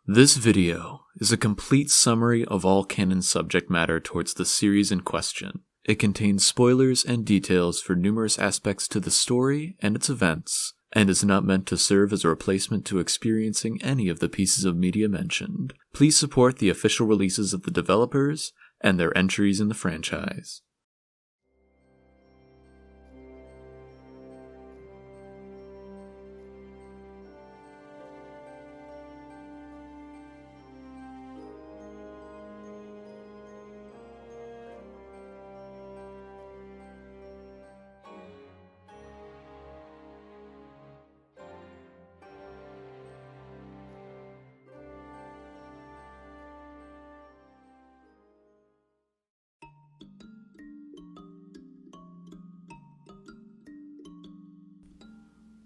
This video is a complete summary of all canon subject matter towards the series in question. It contains spoilers and details for numerous aspects to the story and its events, and is not meant to serve as a replacement to experiencing any of the pieces of media mentioned. Please support the official releases of the developers and their entries in the franchise.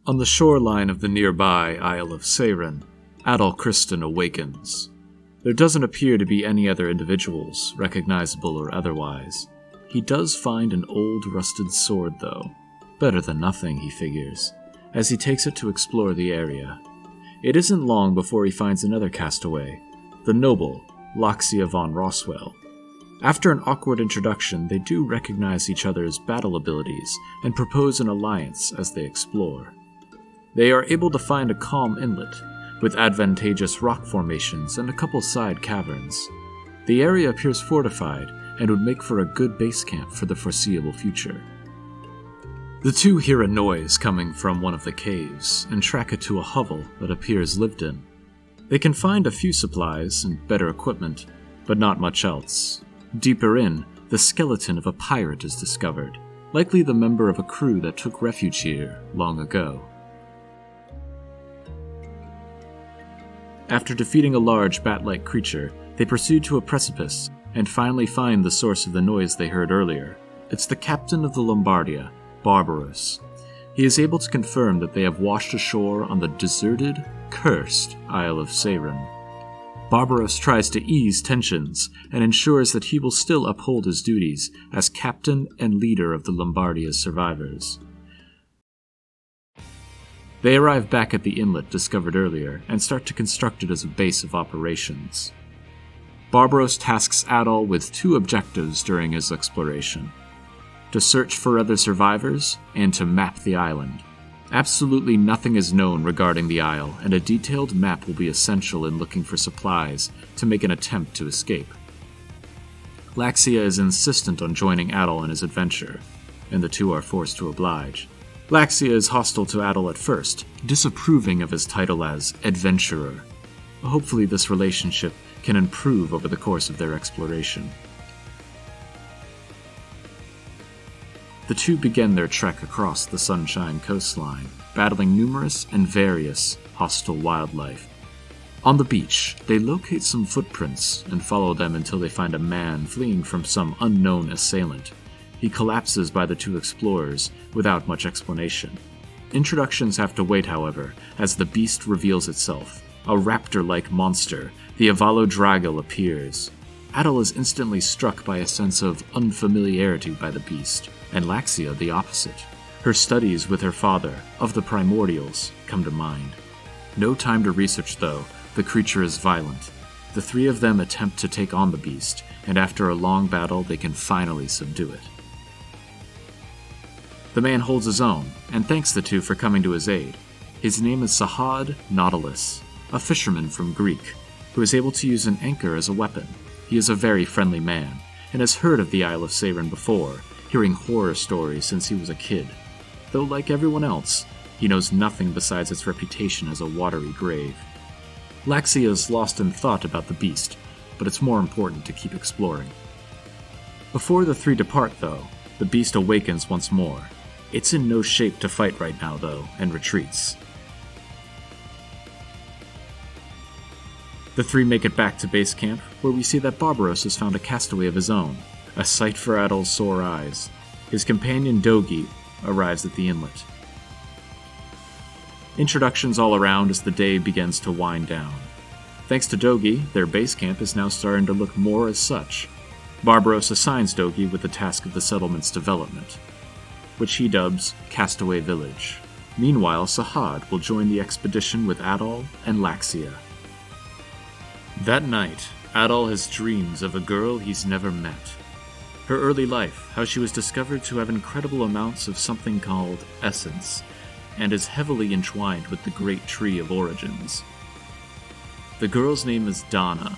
On the shoreline of the nearby Isle of Seiren, Adol Christin awakens. There doesn't appear to be any other individuals, recognizable or otherwise. He does find an old rusted sword, though. Better than nothing, he figures, as he takes it to explore the area. It isn't long before he finds another castaway, the noble, Lacrimosa von Roswell. After an awkward introduction, they do recognize each other's battle abilities and propose an alliance as they explore. They are able to find a calm inlet, with advantageous rock formations and a couple side caverns. The area appears fortified and would make for a good base camp for the foreseeable future. The two hear a noise coming from one of the caves and track it to a hovel that appears lived in. They can find a few supplies and better equipment, but not much else. Deeper in, the skeleton of a pirate is discovered, likely the member of a crew that took refuge here long ago. After defeating a large bat-like creature, they proceed to a precipice and finally find the source of the noise they heard earlier. It's the captain of the Lombardia, Barbaros. He is able to confirm that they have washed ashore on the deserted, cursed Isle of Seiren. Barbaros tries to ease tensions and ensures that he will still uphold his duties as captain and leader of the Lombardia's survivors. They arrive back at the inlet discovered earlier and start to construct it as a base of operations. Barbaros tasks Adol with two objectives during his exploration: to search for other survivors and to map the island. Absolutely nothing is known regarding the isle, and a detailed map will be essential in looking for supplies to make an attempt to escape. Lacrimosa is insistent on joining Adol in his adventure, and the two are forced to oblige. Lacrimosa is hostile to Adol at first, disapproving of his title as adventurer. Hopefully this relationship can improve over the course of their exploration. The two begin their trek across the Sunshine coastline, battling numerous and various hostile wildlife. On the beach, they locate some footprints and follow them until they find a man fleeing from some unknown assailant. He collapses by the two explorers without much explanation. Introductions have to wait, however, as the beast reveals itself. A raptor-like monster, the Avalo Dragil, appears. Adol is instantly struck by a sense of unfamiliarity by the beast, and Lacrimosa the opposite. Her studies with her father, of the primordials, come to mind. No time to research, though. The creature is violent. The three of them attempt to take on the beast, and after a long battle, they can finally subdue it. The man holds his own, and thanks the two for coming to his aid. His name is Sahad Nautilus, a fisherman from Greek, who is able to use an anchor as a weapon. He is a very friendly man, and has heard of the Isle of Seiren before, hearing horror stories since he was a kid. Though like everyone else, he knows nothing besides its reputation as a watery grave. Lacrimosa is lost in thought about the beast, but it's more important to keep exploring. Before the three depart, though, the beast awakens once more. It's in no shape to fight right now, though, and retreats. The three make it back to base camp, where we see that Barbaros has found a castaway of his own, a sight for Adol's sore eyes. His companion Dogi arrives at the inlet. Introductions all around as the day begins to wind down. Thanks to Dogi, their base camp is now starting to look more as such. Barbaros assigns Dogi with the task of the settlement's development, which he dubs Castaway Village. Meanwhile, Sahad will join the expedition with Adol and Lacrimosa. That night, Adol has dreams of a girl he's never met. Her early life, how she was discovered to have incredible amounts of something called essence, and is heavily entwined with the Great Tree of Origins. The girl's name is Donna.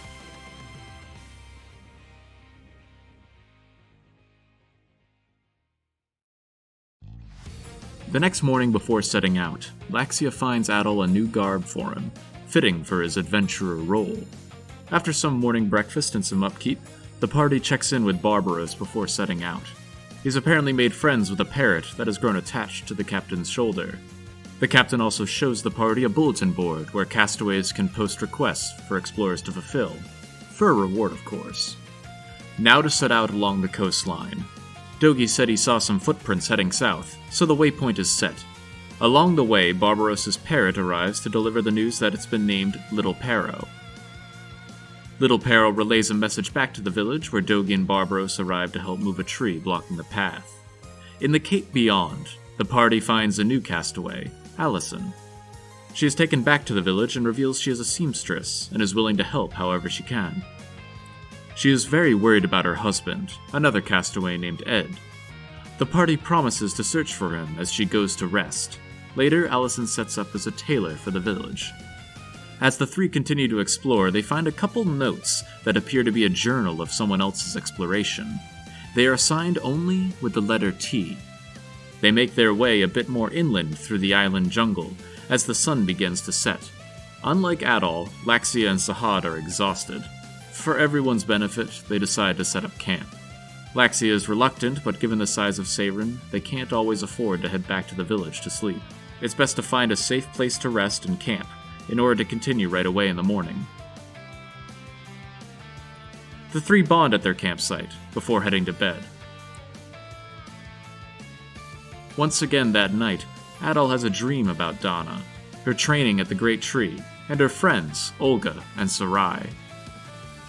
The next morning before setting out, Laxia finds Adol a new garb for him, fitting for his adventurer role. After some morning breakfast and some upkeep, the party checks in with Barbaros before setting out. He's apparently made friends with a parrot that has grown attached to the captain's shoulder. The captain also shows the party a bulletin board where castaways can post requests for explorers to fulfill, for a reward of course. Now to set out along the coastline. Dogi said he saw some footprints heading south, so the waypoint is set. Along the way, Barbaros' parrot arrives to deliver the news that it's been named Little Perro. Little Perro relays a message back to the village where Dogi and Barbaros arrive to help move a tree blocking the path. In the cape beyond, the party finds a new castaway, Allison. She is taken back to the village and reveals she is a seamstress and is willing to help however she can. She is very worried about her husband, another castaway named Ed. The party promises to search for him as she goes to rest. Later, Allison sets up as a tailor for the village. As the three continue to explore, they find a couple notes that appear to be a journal of someone else's exploration. They are signed only with the letter T. They make their way a bit more inland through the island jungle as the sun begins to set. Unlike Adol, Laxia and Sahad are exhausted. For everyone's benefit, they decide to set up camp. Laxia is reluctant, but given the size of Seiren, they can't always afford to head back to the village to sleep. It's best to find a safe place to rest and camp, in order to continue right away in the morning. The three bond at their campsite, before heading to bed. Once again that night, Adol has a dream about Donna, her training at the Great Tree, and her friends, Olga and Sarai.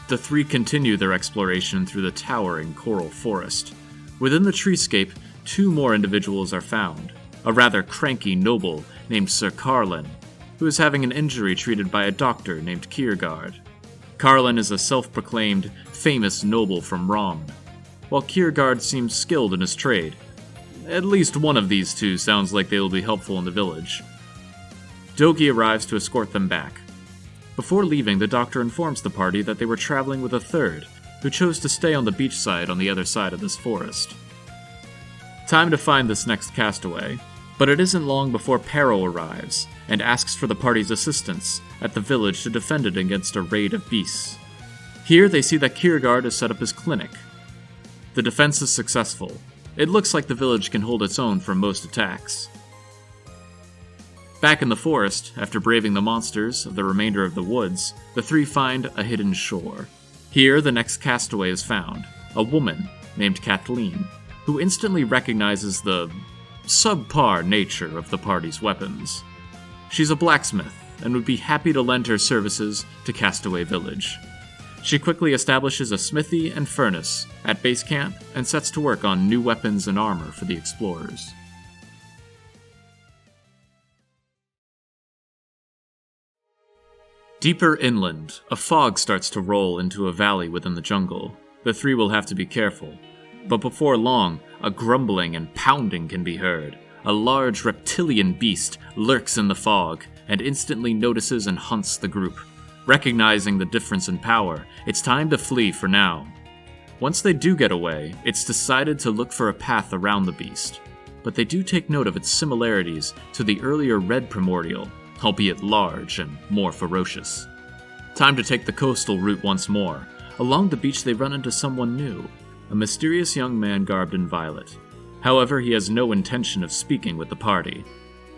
The three continue their exploration through the towering coral forest. Within the treescape, two more individuals are found. A rather cranky noble named Sir Carlin, who is having an injury treated by a doctor named Kiergaard. Carlin is a self-proclaimed famous noble from Rom, while Kiergaard seems skilled in his trade. At least one of these two sounds like they will be helpful in the village. Dogi arrives to escort them back. Before leaving, the doctor informs the party that they were traveling with a third, who chose to stay on the beachside on the other side of this forest. Time to find this next castaway, but it isn't long before Perro arrives, and asks for the party's assistance at the village to defend it against a raid of beasts. Here they see that Kiergaard has set up his clinic. The defense is successful. It looks like the village can hold its own from most attacks. Back in the forest, after braving the monsters of the remainder of the woods, the three find a hidden shore. Here the next castaway is found, a woman named Kathleen, who instantly recognizes the subpar nature of the party's weapons. She's a blacksmith and would be happy to lend her services to Castaway Village. She quickly establishes a smithy and furnace at base camp and sets to work on new weapons and armor for the explorers. Deeper inland, a fog starts to roll into a valley within the jungle. The three will have to be careful. But before long, a grumbling and pounding can be heard. A large reptilian beast lurks in the fog and instantly notices and hunts the group. Recognizing the difference in power, it's time to flee for now. Once they do get away, it's decided to look for a path around the beast. But they do take note of its similarities to the earlier red primordial, albeit large and more ferocious. Time to take the coastal route once more. Along the beach they run into someone new, a mysterious young man garbed in violet. However, he has no intention of speaking with the party.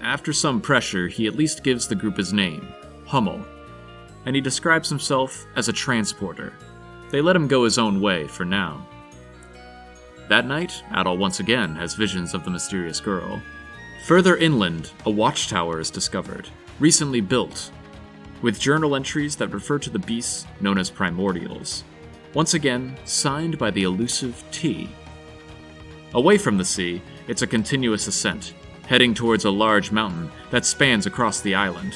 After some pressure, he at least gives the group his name, Hummel, and he describes himself as a transporter. They let him go his own way for now. That night, Adol once again has visions of the mysterious girl. Further inland, a watchtower is discovered, recently built, with journal entries that refer to the beasts known as primordials. Once again, signed by the elusive T. Away from the sea, it's a continuous ascent, heading towards a large mountain that spans across the island.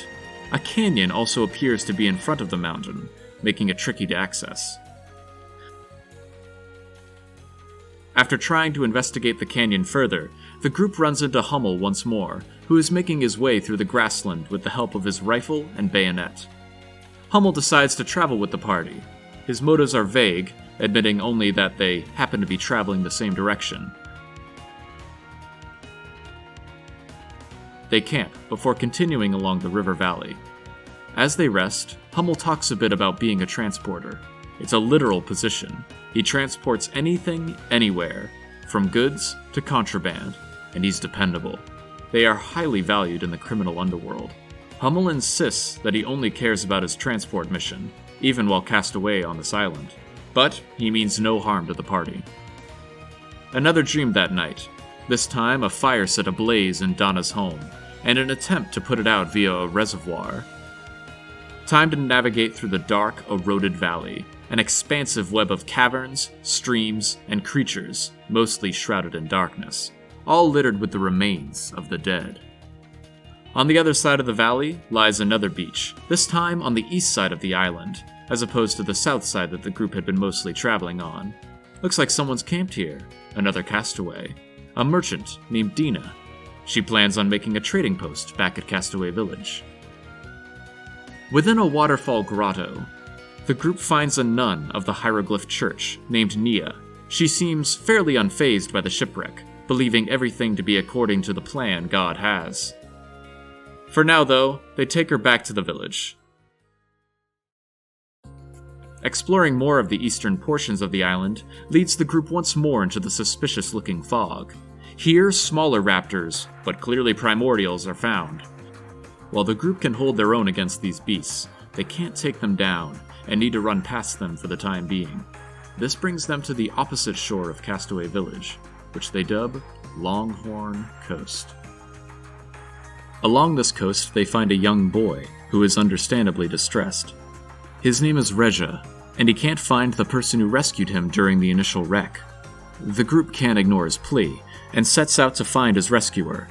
A canyon also appears to be in front of the mountain, making it tricky to access. After trying to investigate the canyon further, the group runs into Hummel once more, who is making his way through the grassland with the help of his rifle and bayonet. Hummel decides to travel with the party. His motives are vague, admitting only that they happen to be traveling the same direction. They camp before continuing along the river valley. As they rest, Hummel talks a bit about being a transporter. It's a literal position. He transports anything, anywhere, from goods to contraband, and he's dependable. They are highly valued in the criminal underworld. Hummel insists that he only cares about his transport mission, even while cast away on this island. But he means no harm to the party. Another dream that night. This time, a fire set ablaze in Donna's home, and an attempt to put it out via a reservoir. Time to navigate through the dark, eroded valley, an expansive web of caverns, streams, and creatures, mostly shrouded in darkness, all littered with the remains of the dead. On the other side of the valley lies another beach, this time on the east side of the island, as opposed to the south side that the group had been mostly traveling on. Looks like someone's camped here, another castaway, a merchant named Dina. She plans on making a trading post back at Castaway Village. Within a waterfall grotto, the group finds a nun of the hieroglyph church named Nia. She seems fairly unfazed by the shipwreck, believing everything to be according to the plan God has. For now, though, they take her back to the village. Exploring more of the eastern portions of the island leads the group once more into the suspicious-looking fog. Here, smaller raptors, but clearly primordials, are found. While the group can hold their own against these beasts, they can't take them down and need to run past them for the time being. This brings them to the opposite shore of Castaway Village, which they dub Longhorn Coast. Along this coast, they find a young boy who is understandably distressed. His name is Reja, and he can't find the person who rescued him during the initial wreck. The group can't ignore his plea, and sets out to find his rescuer.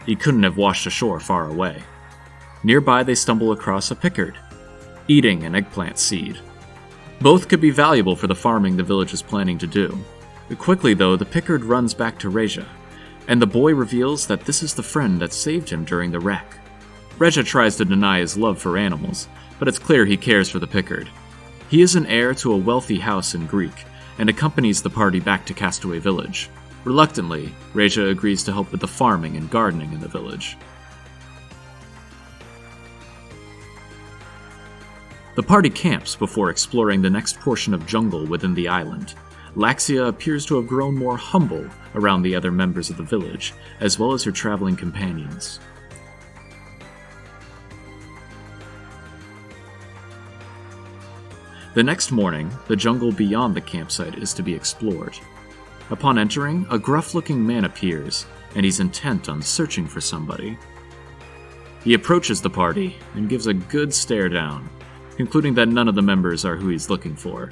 He couldn't have washed ashore far away. Nearby, they stumble across a pickard, eating an eggplant seed. Both could be valuable for the farming the village is planning to do. Quickly, though, the pickard runs back to Reja, and the boy reveals that this is the friend that saved him during the wreck. Reja tries to deny his love for animals, but it's clear he cares for the pickard. He is an heir to a wealthy house in Greek, and accompanies the party back to Castaway Village. Reluctantly, Reja agrees to help with the farming and gardening in the village. The party camps before exploring the next portion of jungle within the island. Laxia appears to have grown more humble around the other members of the village, as well as her traveling companions. The next morning, the jungle beyond the campsite is to be explored. Upon entering, a gruff-looking man appears, and he's intent on searching for somebody. He approaches the party and gives a good stare down, concluding that none of the members are who he's looking for.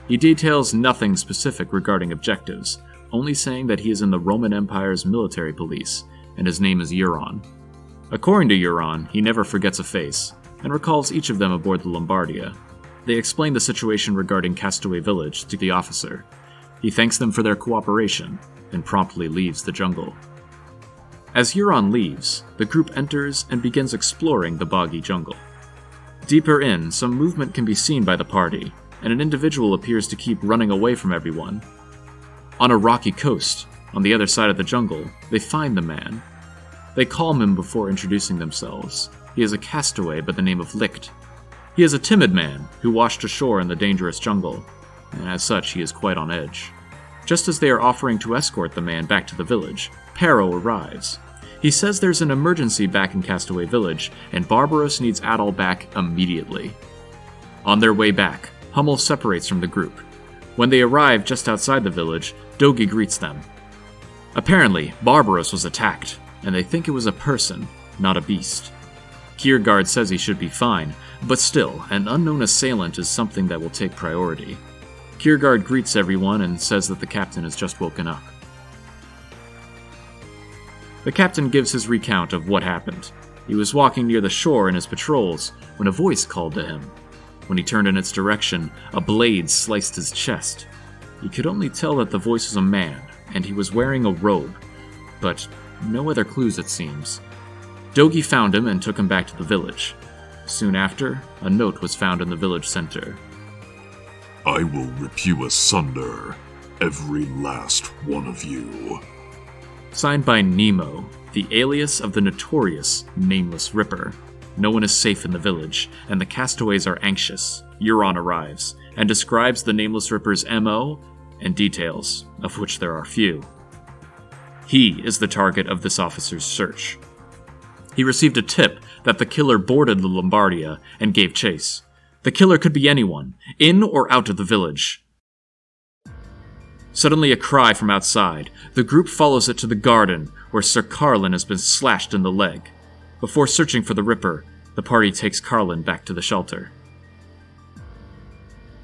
He details nothing specific regarding objectives, only saying that he is in the Roman Empire's military police, and his name is Euron. According to Euron, he never forgets a face, and recalls each of them aboard the Lombardia. They explain the situation regarding Castaway Village to the officer. He thanks them for their cooperation, and promptly leaves the jungle. As Euron leaves, the group enters and begins exploring the boggy jungle. Deeper in, some movement can be seen by the party, and an individual appears to keep running away from everyone. On a rocky coast, on the other side of the jungle, they find the man. They calm him before introducing themselves. He is a castaway by the name of Licht. He is a timid man who washed ashore in the dangerous jungle, and as such he is quite on edge. Just as they are offering to escort the man back to the village, Pero arrives. He says there's an emergency back in Castaway Village, and Barbaros needs Adol back immediately. On their way back, Hummel separates from the group. When they arrive just outside the village, Dogi greets them. Apparently, Barbaros was attacked, and they think it was a person, not a beast. Kiergaard says he should be fine, but still, an unknown assailant is something that will take priority. Kiergaard greets everyone and says that the captain has just woken up. The captain gives his recount of what happened. He was walking near the shore in his patrols when a voice called to him. When he turned in its direction, a blade sliced his chest. He could only tell that the voice was a man, and he was wearing a robe, but no other clues it seems. Dogi found him and took him back to the village. Soon after, a note was found in the village center. I will rip you asunder, every last one of you. Signed by Nemo, the alias of the notorious Nameless Ripper. No one is safe in the village, and the castaways are anxious. Euron arrives, and describes the Nameless Ripper's MO and details, of which there are few. He is the target of this officer's search. He received a tip that the killer boarded the Lombardia and gave chase. The killer could be anyone, in or out of the village. Suddenly a cry from outside. The group follows it to the garden, where Sir Carlin has been slashed in the leg. Before searching for the Ripper, the party takes Carlin back to the shelter.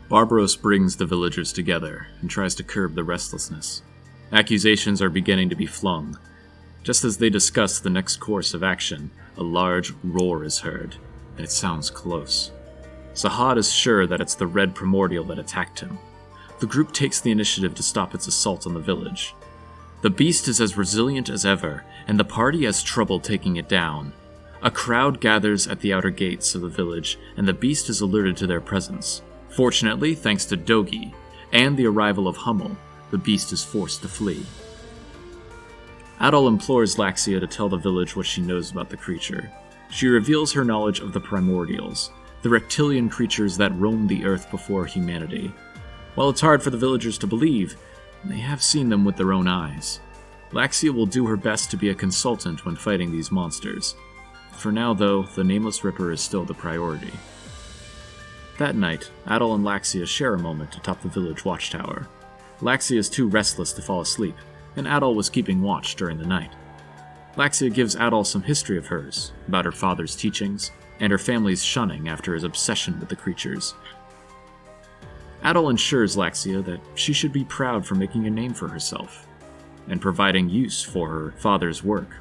Barbaros brings the villagers together and tries to curb the restlessness. Accusations are beginning to be flung. Just as they discuss the next course of action, a large roar is heard, and it sounds close. Sahad is sure that it's the red primordial that attacked him. The group takes the initiative to stop its assault on the village. The beast is as resilient as ever, and the party has trouble taking it down. A crowd gathers at the outer gates of the village, and the beast is alerted to their presence. Fortunately, thanks to Dogi and the arrival of Hummel, the beast is forced to flee. Adol implores Laxia to tell the village what she knows about the creature. She reveals her knowledge of the primordials, the reptilian creatures that roamed the earth before humanity. While it's hard for the villagers to believe, they have seen them with their own eyes. Laxia will do her best to be a consultant when fighting these monsters. For now, though, the Nameless Ripper is still the priority. That night, Adol and Laxia share a moment atop the village watchtower. Laxia is too restless to fall asleep, and Adol was keeping watch during the night. Laxia gives Adol some history of hers, about her father's teachings, and her family's shunning after his obsession with the creatures. Adol ensures Laxia that she should be proud for making a name for herself, and providing use for her father's work.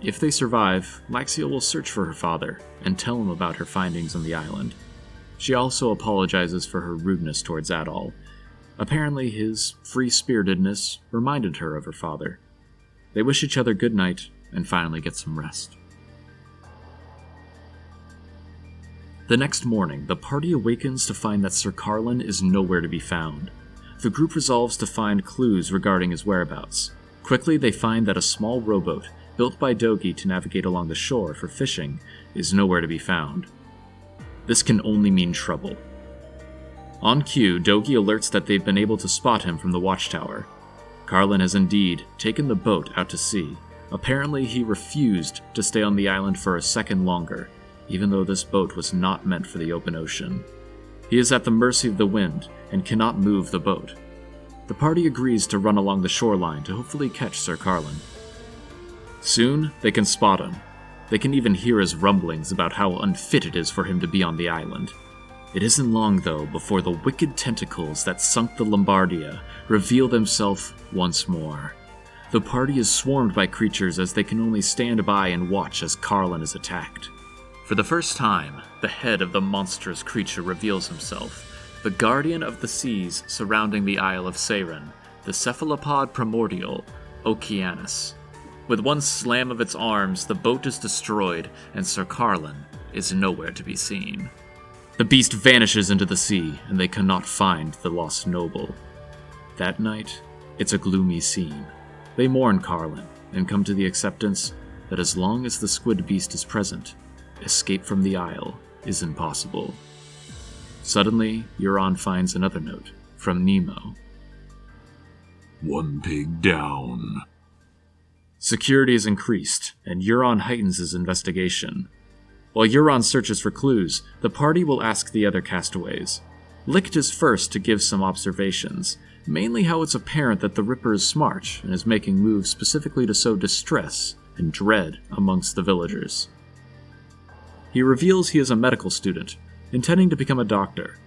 If they survive, Laxia will search for her father and tell him about her findings on the island. She also apologizes for her rudeness towards Adol. Apparently, his free-spiritedness reminded her of her father. They wish each other good night and finally get some rest. The next morning, the party awakens to find that Sir Carlin is nowhere to be found. The group resolves to find clues regarding his whereabouts. Quickly, they find that a small rowboat, built by Dogi to navigate along the shore for fishing, is nowhere to be found. This can only mean trouble. On cue, Dogi alerts that they've been able to spot him from the watchtower. Carlin has indeed taken the boat out to sea. Apparently, he refused to stay on the island for a second longer, even though this boat was not meant for the open ocean. He is at the mercy of the wind and cannot move the boat. The party agrees to run along the shoreline to hopefully catch Sir Carlin. Soon, they can spot him. They can even hear his rumblings about how unfit it is for him to be on the island. It isn't long, though, before the wicked tentacles that sunk the Lombardia reveal themselves once more. The party is swarmed by creatures as they can only stand by and watch as Carlin is attacked. For the first time, the head of the monstrous creature reveals himself, the guardian of the seas surrounding the Isle of Seiren, the cephalopod primordial, Okeanos. With one slam of its arms, the boat is destroyed, and Sir Carlin is nowhere to be seen. The beast vanishes into the sea, and they cannot find the lost noble. That night, it's a gloomy scene. They mourn Carlin, and come to the acceptance that as long as the squid beast is present, escape from the isle is impossible. Suddenly, Euron finds another note from Nemo. One pig down. Security is increased, and Euron heightens his investigation. While Euron searches for clues, the party will ask the other castaways. Licht is first to give some observations, mainly how it's apparent that the Ripper is smart and is making moves specifically to sow distress and dread amongst the villagers. He reveals he is a medical student, intending to become a doctor.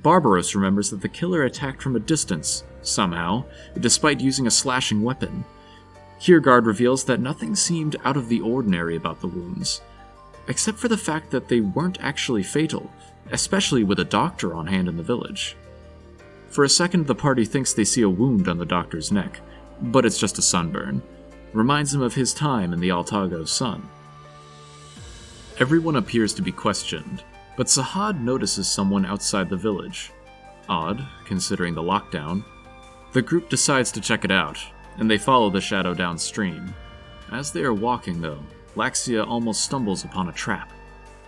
Barbaros remembers that the killer attacked from a distance, somehow, despite using a slashing weapon. Kiergaard reveals that nothing seemed out of the ordinary about the wounds, except for the fact that they weren't actually fatal, especially with a doctor on hand in the village. For a second, the party thinks they see a wound on the doctor's neck, but it's just a sunburn. Reminds him of his time in the Altago's sun. Everyone appears to be questioned, but Sahad notices someone outside the village. Odd, considering the lockdown. The group decides to check it out, and they follow the shadow downstream. As they are walking, though, Laxia almost stumbles upon a trap.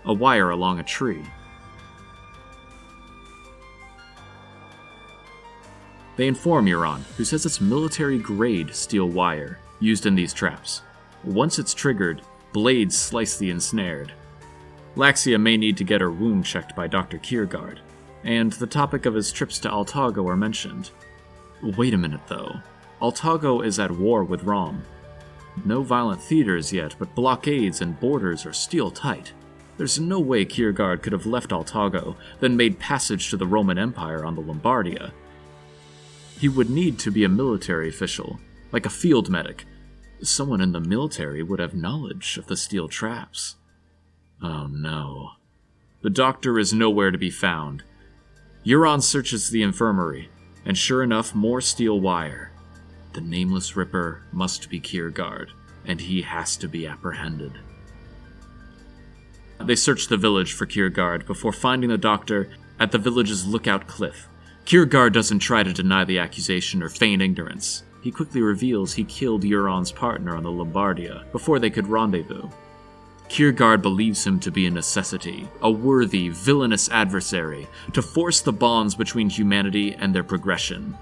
A wire along a tree. They inform Euron, who says it's military-grade steel wire used in these traps. Once it's triggered, blades slice the ensnared. Laxia may need to get her wound checked by Dr. Kiergaard, and the topic of his trips to Altago are mentioned. Wait a minute, though. Altago is at war with Rom. No violent theaters yet, but blockades and borders are steel tight. There's no way Kiergaard could have left Altago, then made passage to the Roman Empire on the Lombardia. He would need to be a military official, like a field medic. Someone in the military would have knowledge of the steel traps. Oh no. The doctor is nowhere to be found. Euron searches the infirmary, and sure enough, more steel wire. The nameless Ripper must be Kiergaard, and he has to be apprehended. They search the village for Kiergaard before finding the doctor at the village's lookout cliff. Kiergaard doesn't try to deny the accusation or feign ignorance. He quickly reveals he killed Euron's partner on the Lombardia before they could rendezvous. Kiergaard believes him to be a necessity, a worthy, villainous adversary, to force the bonds between humanity and their progression.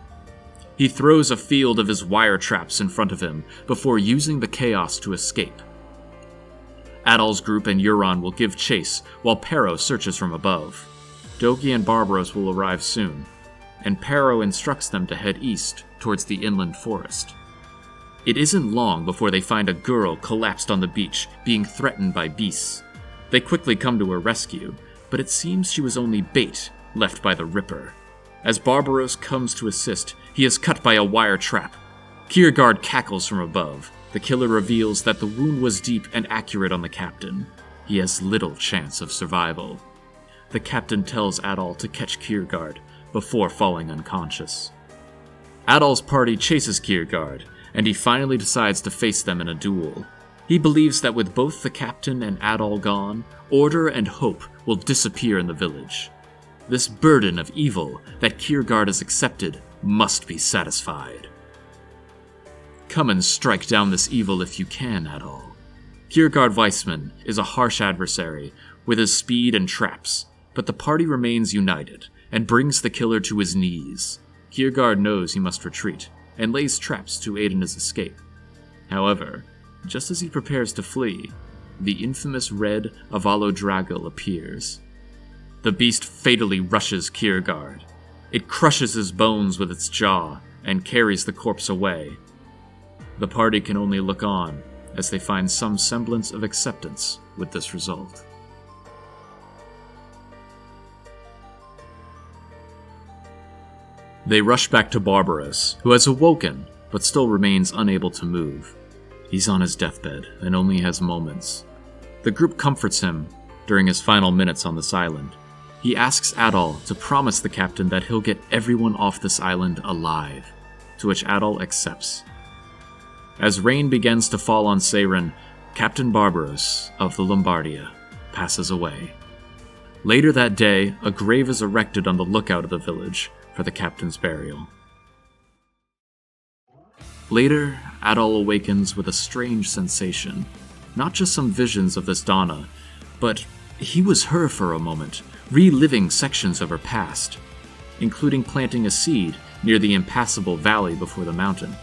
He throws a field of his wire traps in front of him before using the chaos to escape. Adol's group and Euron will give chase while Pero searches from above. Dogi and Barbaros will arrive soon, and Pero instructs them to head east towards the inland forest. It isn't long before they find a girl collapsed on the beach, being threatened by beasts. They quickly come to her rescue, but it seems she was only bait left by the Ripper. As Barbaros comes to assist, he is cut by a wire trap. Kiergaard cackles from above. The killer reveals that the wound was deep and accurate on the captain. He has little chance of survival. The captain tells Adol to catch Kiergaard before falling unconscious. Adol's party chases Kiergaard, and he finally decides to face them in a duel. He believes that with both the captain and Adol gone, order and hope will disappear in the village. This burden of evil that Kiergaard has accepted must be satisfied. Come and strike down this evil if you can, Adol. Kiergaard Weissman is a harsh adversary with his speed and traps, but the party remains united and brings the killer to his knees. Kiergaard knows he must retreat and lays traps to aid in his escape. However, just as he prepares to flee, the infamous red Avalo Dragul appears. The beast fatally rushes Kiergaard. It crushes his bones with its jaw and carries the corpse away. The party can only look on as they find some semblance of acceptance with this result. They rush back to Barbaros, who has awoken but still remains unable to move. He's on his deathbed and only has moments. The group comforts him during his final minutes on this island. He asks Adol to promise the captain that he'll get everyone off this island alive, to which Adol accepts. As rain begins to fall on Seiren, Captain Barbaros of the Lombardia passes away. Later that day, a grave is erected on the lookout of the village for the captain's burial. Later, Adol awakens with a strange sensation. Not just some visions of this Donna, but he was her for a moment, reliving sections of her past, including planting a seed near the impassable valley before the mountain.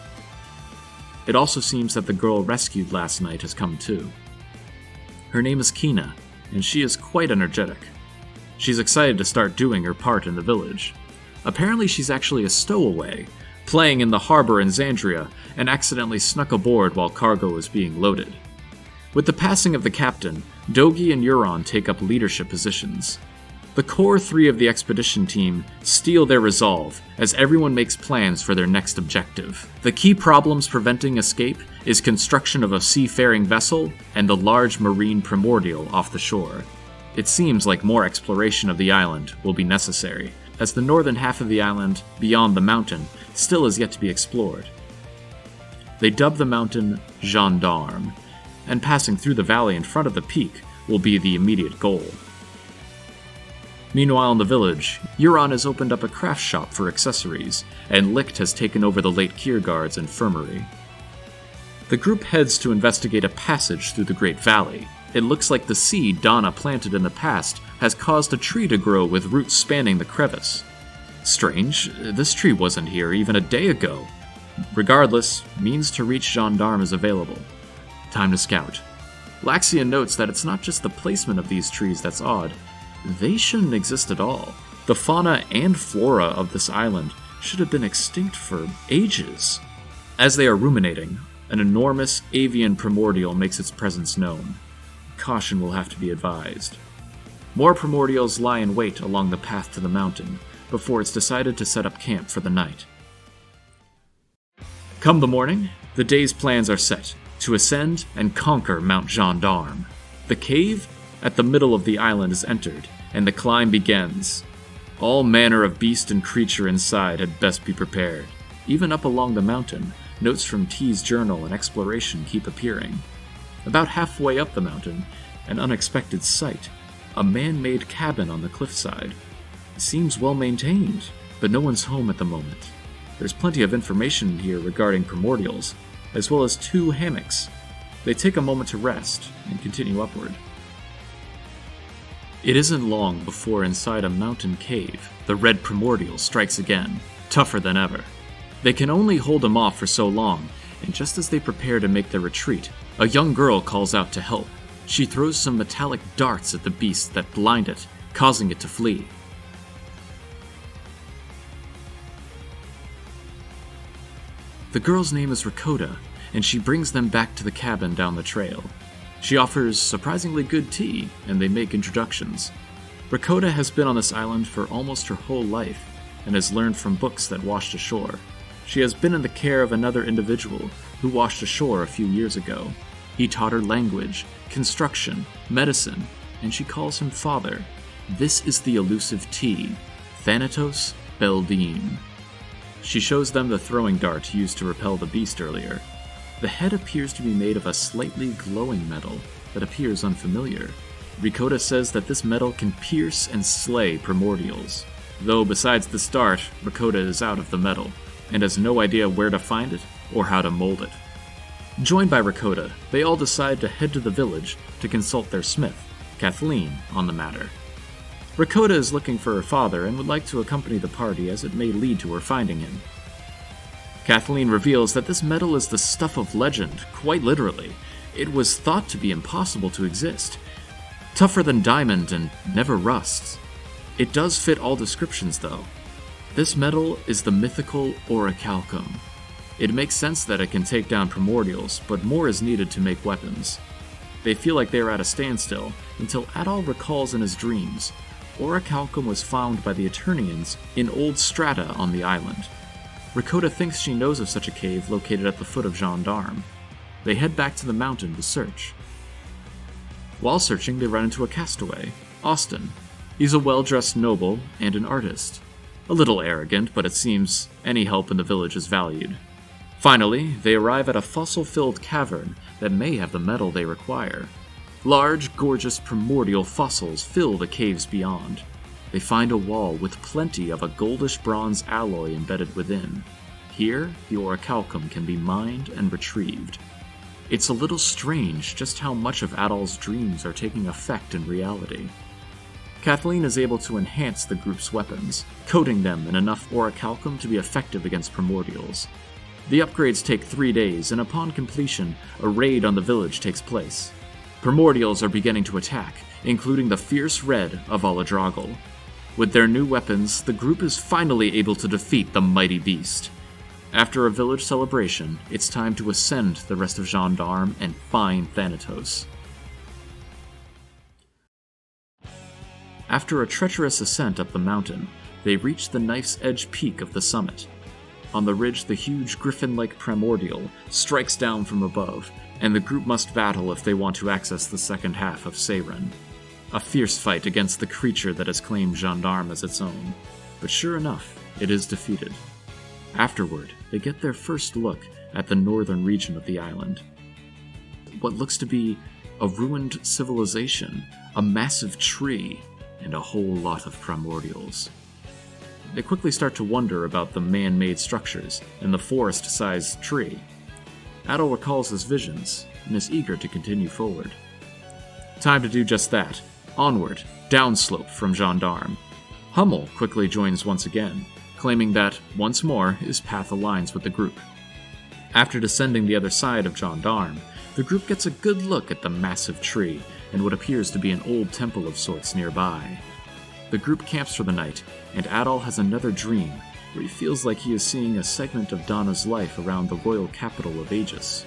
It also seems that the girl rescued last night has come too. Her name is Kina, and she is quite energetic. She's excited to start doing her part in the village. Apparently she's actually a stowaway, playing in the harbor in Xandria, and accidentally snuck aboard while cargo was being loaded. With the passing of the captain, Dogi and Euron take up leadership positions. The core three of the expedition team steel their resolve as everyone makes plans for their next objective. The key problems preventing escape is construction of a seafaring vessel and the large marine primordial off the shore. It seems like more exploration of the island will be necessary, as the northern half of the island, beyond the mountain, still is yet to be explored. They dub the mountain Gendarme, and passing through the valley in front of the peak will be the immediate goal. Meanwhile in the village, Euron has opened up a craft shop for accessories, and Licht has taken over the late Kiergaard's infirmary. The group heads to investigate a passage through the Great Valley. It looks like the seed Donna planted in the past has caused a tree to grow with roots spanning the crevice. Strange, this tree wasn't here even a day ago. Regardless, means to reach Gendarme is available. Time to scout. Laxian notes that it's not just the placement of these trees that's odd. They shouldn't exist at all. The fauna and flora of this island should have been extinct for ages. As they are ruminating, an enormous avian primordial makes its presence known. Caution will have to be advised. More primordials lie in wait along the path to the mountain before it's decided to set up camp for the night. Come the morning, the day's plans are set to ascend and conquer Mount Gendarme. The cave at the middle of the island is entered, and the climb begins. All manner of beast and creature inside had best be prepared. Even up along the mountain, notes from T's journal and exploration keep appearing. About halfway up the mountain, an unexpected sight. A man-made cabin on the cliffside. It seems well maintained, but no one's home at the moment. There's plenty of information here regarding primordials, as well as 2 hammocks. They take a moment to rest and continue upward. It isn't long before inside a mountain cave, the red primordial strikes again, tougher than ever. They can only hold them off for so long, and just as they prepare to make their retreat, a young girl calls out to help. She throws some metallic darts at the beast that blind it, causing it to flee. The girl's name is Rakota, and she brings them back to the cabin down the trail. She offers surprisingly good tea, and they make introductions. Rakota has been on this island for almost her whole life, and has learned from books that washed ashore. She has been in the care of another individual who washed ashore a few years ago. He taught her language, construction, medicine, and she calls him father. This is the elusive T, Thanatos Beldine. She shows them the throwing dart used to repel the beast earlier. The head appears to be made of a slightly glowing metal that appears unfamiliar. Rakota says that this metal can pierce and slay primordials. Though besides the dart, Rakota is out of the metal, and has no idea where to find it or how to mold it. Joined by Rakota, they all decide to head to the village to consult their smith, Kathleen, on the matter. Rakota is looking for her father and would like to accompany the party as it may lead to her finding him. Kathleen reveals that this metal is the stuff of legend, quite literally. It was thought to be impossible to exist. Tougher than diamond and never rusts. It does fit all descriptions, though. This metal is the mythical orichalcum. It makes sense that it can take down primordials, but more is needed to make weapons. They feel like they are at a standstill, until Adol recalls in his dreams. Orichalcum was found by the Eternians in old strata on the island. Rakota thinks she knows of such a cave located at the foot of Gendarme. They head back to the mountain to search. While searching, they run into a castaway, Austin. He's a well-dressed noble and an artist. A little arrogant, but it seems any help in the village is valued. Finally, they arrive at a fossil-filled cavern that may have the metal they require. Large, gorgeous primordial fossils fill the caves beyond. They find a wall with plenty of a goldish-bronze alloy embedded within. Here, the orichalcum can be mined and retrieved. It's a little strange just how much of Adol's dreams are taking effect in reality. Kathleen is able to enhance the group's weapons, coating them in enough orichalcum to be effective against primordials. The upgrades take 3 days, and upon completion, a raid on the village takes place. Primordials are beginning to attack, including the fierce red of Aladragl. With their new weapons, the group is finally able to defeat the mighty beast. After a village celebration, it's time to ascend the rest of Gendarme and find Thanatos. After a treacherous ascent up the mountain, they reach the Knife's Edge peak of the summit. On the ridge, the huge griffin-like primordial strikes down from above, and the group must battle if they want to access the second half of Seiren. a fierce fight against the creature that has claimed Gendarme as its own. But sure enough, it is defeated. Afterward, they get their first look at the northern region of the island. What looks to be a ruined civilization, a massive tree, and a whole lot of primordials. They quickly start to wonder about the man-made structures and the forest-sized tree. Adol recalls his visions and is eager to continue forward. Time to do just that. Onward, downslope from Gendarme. Hummel quickly joins once again, claiming that, once more, his path aligns with the group. After descending the other side of Gendarme, the group gets a good look at the massive tree and what appears to be an old temple of sorts nearby. The group camps for the night, and Adol has another dream where he feels like he is seeing a segment of Donna's life around the royal capital of Aegis.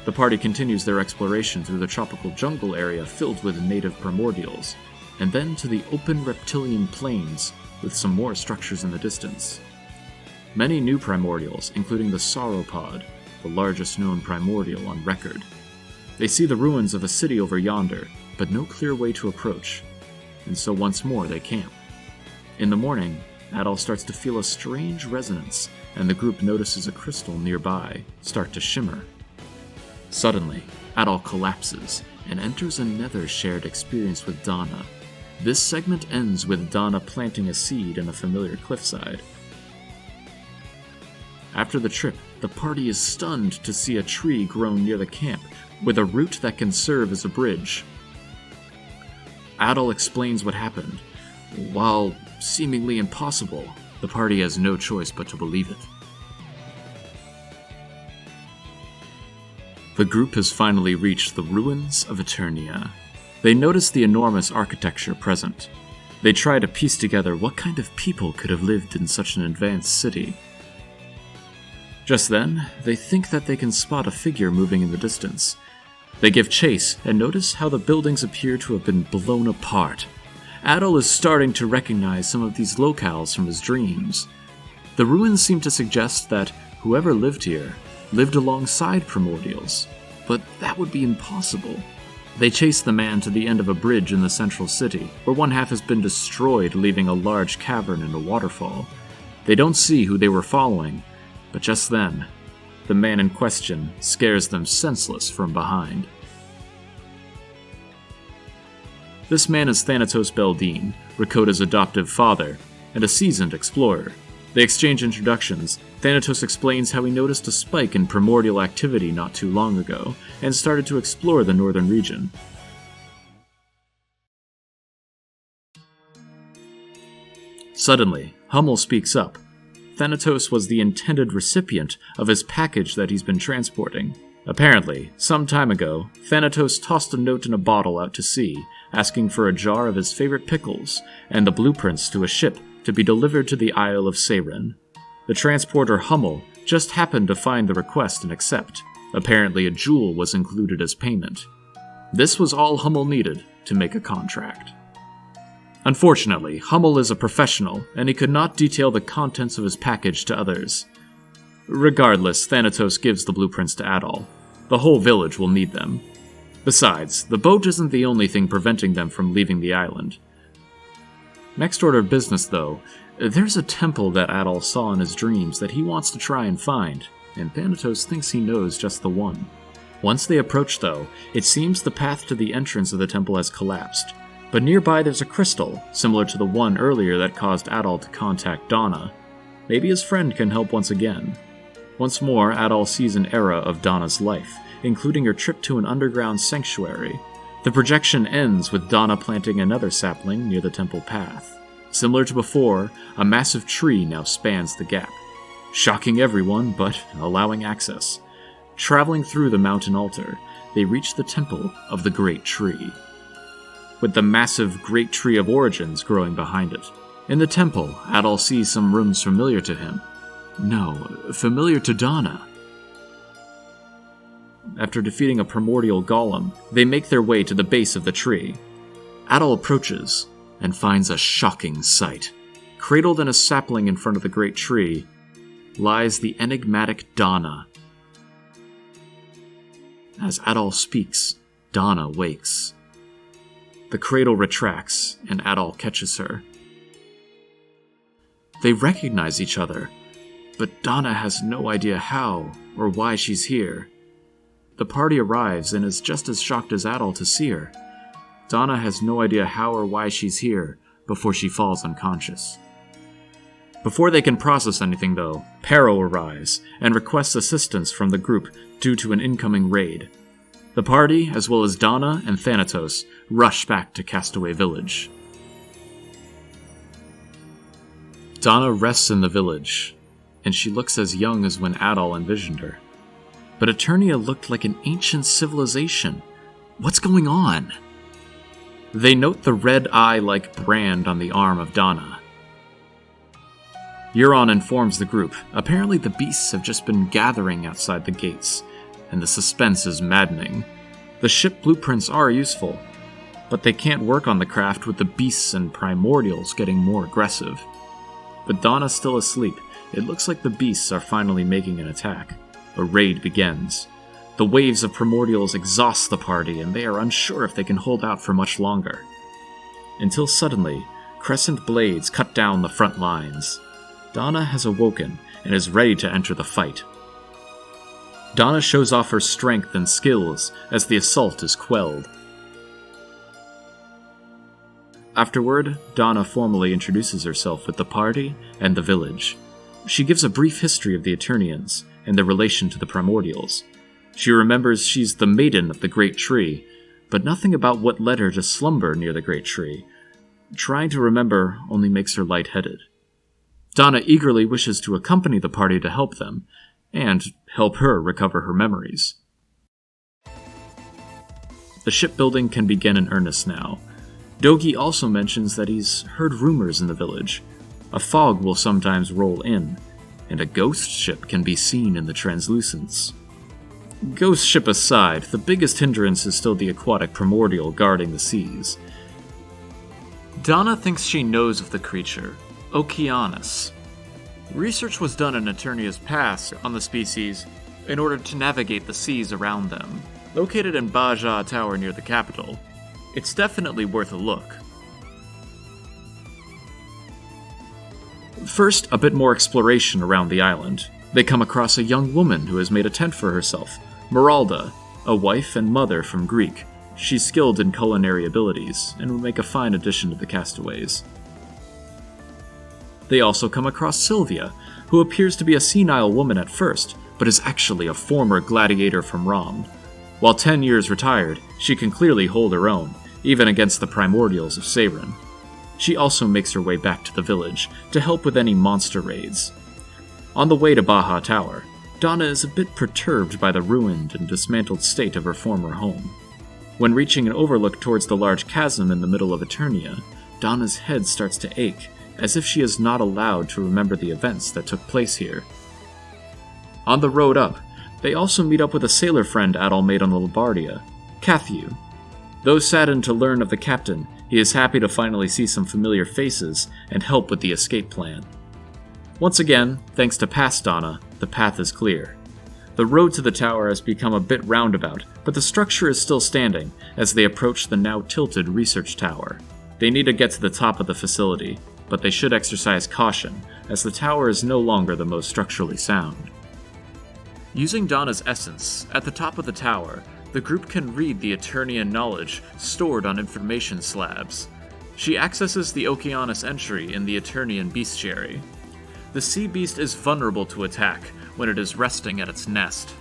The party continues their exploration through the tropical jungle area filled with native primordials, and then to the open reptilian plains with some more structures in the distance. Many new primordials, including the sauropod, the largest known primordial on record. They see the ruins of a city over yonder, but no clear way to approach, and so once more they camp. In the morning, Adol starts to feel a strange resonance, and the group notices a crystal nearby start to shimmer. Suddenly, Adol collapses and enters another shared experience with Donna. This segment ends with Donna planting a seed in a familiar cliffside. After the trip, the party is stunned to see a tree grown near the camp, with a root that can serve as a bridge. Adol explains what happened. While seemingly impossible, the party has no choice but to believe it. The group has finally reached the ruins of Eternia. They notice the enormous architecture present. They try to piece together what kind of people could have lived in such an advanced city. Just then, they think that they can spot a figure moving in the distance. They give chase and notice how the buildings appear to have been blown apart. Adol is starting to recognize some of these locales from his dreams. The ruins seem to suggest that whoever lived here lived alongside primordials, but that would be impossible. They chase the man to the end of a bridge in the central city, where one half has been destroyed, leaving a large cavern and a waterfall. They don't see who they were following, but just then, the man in question scares them senseless from behind. This man is Thanatos Beldine, Rakota's adoptive father, and a seasoned explorer. They exchange introductions. Thanatos explains how he noticed a spike in primordial activity not too long ago, and started to explore the northern region. Suddenly, Hummel speaks up. Thanatos was the intended recipient of his package that he's been transporting. Apparently, some time ago, Thanatos tossed a note in a bottle out to sea, asking for a jar of his favorite pickles and the blueprints to a ship to be delivered to the Isle of Seiren. The transporter Hummel just happened to find the request and accept. Apparently a jewel was included as payment. This was all Hummel needed to make a contract. Unfortunately, Hummel is a professional, and he could not detail the contents of his package to others. Regardless, Thanatos gives the blueprints to Adol. The whole village will need them. Besides, the boat isn't the only thing preventing them from leaving the island. Next order of business, though, there's a temple that Adol saw in his dreams that he wants to try and find, and Thanatos thinks he knows just the one. Once they approach, though, it seems the path to the entrance of the temple has collapsed. But nearby there's a crystal, similar to the one earlier that caused Adol to contact Donna. Maybe his friend can help once again. Once more, Adol sees an era of Donna's life, including her trip to an underground sanctuary. The projection ends with Donna planting another sapling near the temple path. Similar to before, a massive tree now spans the gap, shocking everyone but allowing access. Traveling through the mountain altar, they reach the temple of the Great Tree, with the massive Great Tree of Origins growing behind it. In the temple, Adol sees some rooms familiar to him. No, familiar to Donna. After defeating a primordial golem, they make their way to the base of the tree. Adol approaches and finds a shocking sight. Cradled in a sapling in front of the great tree lies the enigmatic Donna. As Adol speaks, Donna wakes. The cradle retracts, and Adol catches her. They recognize each other, but Donna has no idea how or why she's here. The party arrives and is just as shocked as Adol to see her. Donna has no idea how or why she's here before she falls unconscious. Before they can process anything, though, Pero arrives and requests assistance from the group due to an incoming raid. The party, as well as Donna and Thanatos, rush back to Castaway Village. Donna rests in the village, and she looks as young as when Adol envisioned her. But Eternia looked like an ancient civilization. What's going on? They note the red eye-like brand on the arm of Donna. Euron informs the group. Apparently the beasts have just been gathering outside the gates, and the suspense is maddening. The ship blueprints are useful, but they can't work on the craft with the beasts and primordials getting more aggressive. But Donna's still asleep. It looks like the beasts are finally making an attack. A raid begins. The waves of primordials exhaust the party, and they are unsure if they can hold out for much longer. Until suddenly, crescent blades cut down the front lines. Donna has awoken and is ready to enter the fight. Donna shows off her strength and skills as the assault is quelled. Afterward, Donna formally introduces herself with the party and the village. She gives a brief history of the Eternians and their relation to the primordials. She remembers she's the maiden of the Great Tree, but nothing about what led her to slumber near the Great Tree. Trying to remember only makes her lightheaded. Donna eagerly wishes to accompany the party to help them, and help her recover her memories. The shipbuilding can begin in earnest now. Dogi also mentions that he's heard rumors in the village. A fog will sometimes roll in, and a ghost ship can be seen in the translucence. Ghost ship aside, the biggest hindrance is still the aquatic primordial guarding the seas. Donna thinks she knows of the creature, Okeanos. Research was done in Eternia's past on the species in order to navigate the seas around them. Located in Baja Tower near the capital, it's definitely worth a look. First, a bit more exploration around the island. They come across a young woman who has made a tent for herself, Meralda, a wife and mother from Greek. She's skilled in culinary abilities, and will make a fine addition to the castaways. They also come across Sylvia, who appears to be a senile woman at first, but is actually a former gladiator from Rom. While 10 years retired, she can clearly hold her own, even against the primordials of Seiren. She also makes her way back to the village to help with any monster raids. On the way to Baja Tower, Donna is a bit perturbed by the ruined and dismantled state of her former home. When reaching an overlook towards the large chasm in the middle of Eternia, Donna's head starts to ache, as if she is not allowed to remember the events that took place here. On the road up, they also meet up with a sailor friend Adol made on the Labardia, Catthew. Though saddened to learn of the captain, he is happy to finally see some familiar faces and help with the escape plan. Once again, thanks to past Donna, the path is clear. The road to the tower has become a bit roundabout, but the structure is still standing as they approach the now tilted research tower. They need to get to the top of the facility, but they should exercise caution, as the tower is no longer the most structurally sound. Using Donna's essence, at the top of the tower, the group can read the Eternian knowledge stored on information slabs. She accesses the Okeanos entry in the Eternian bestiary. The sea beast is vulnerable to attack when it is resting at its nest.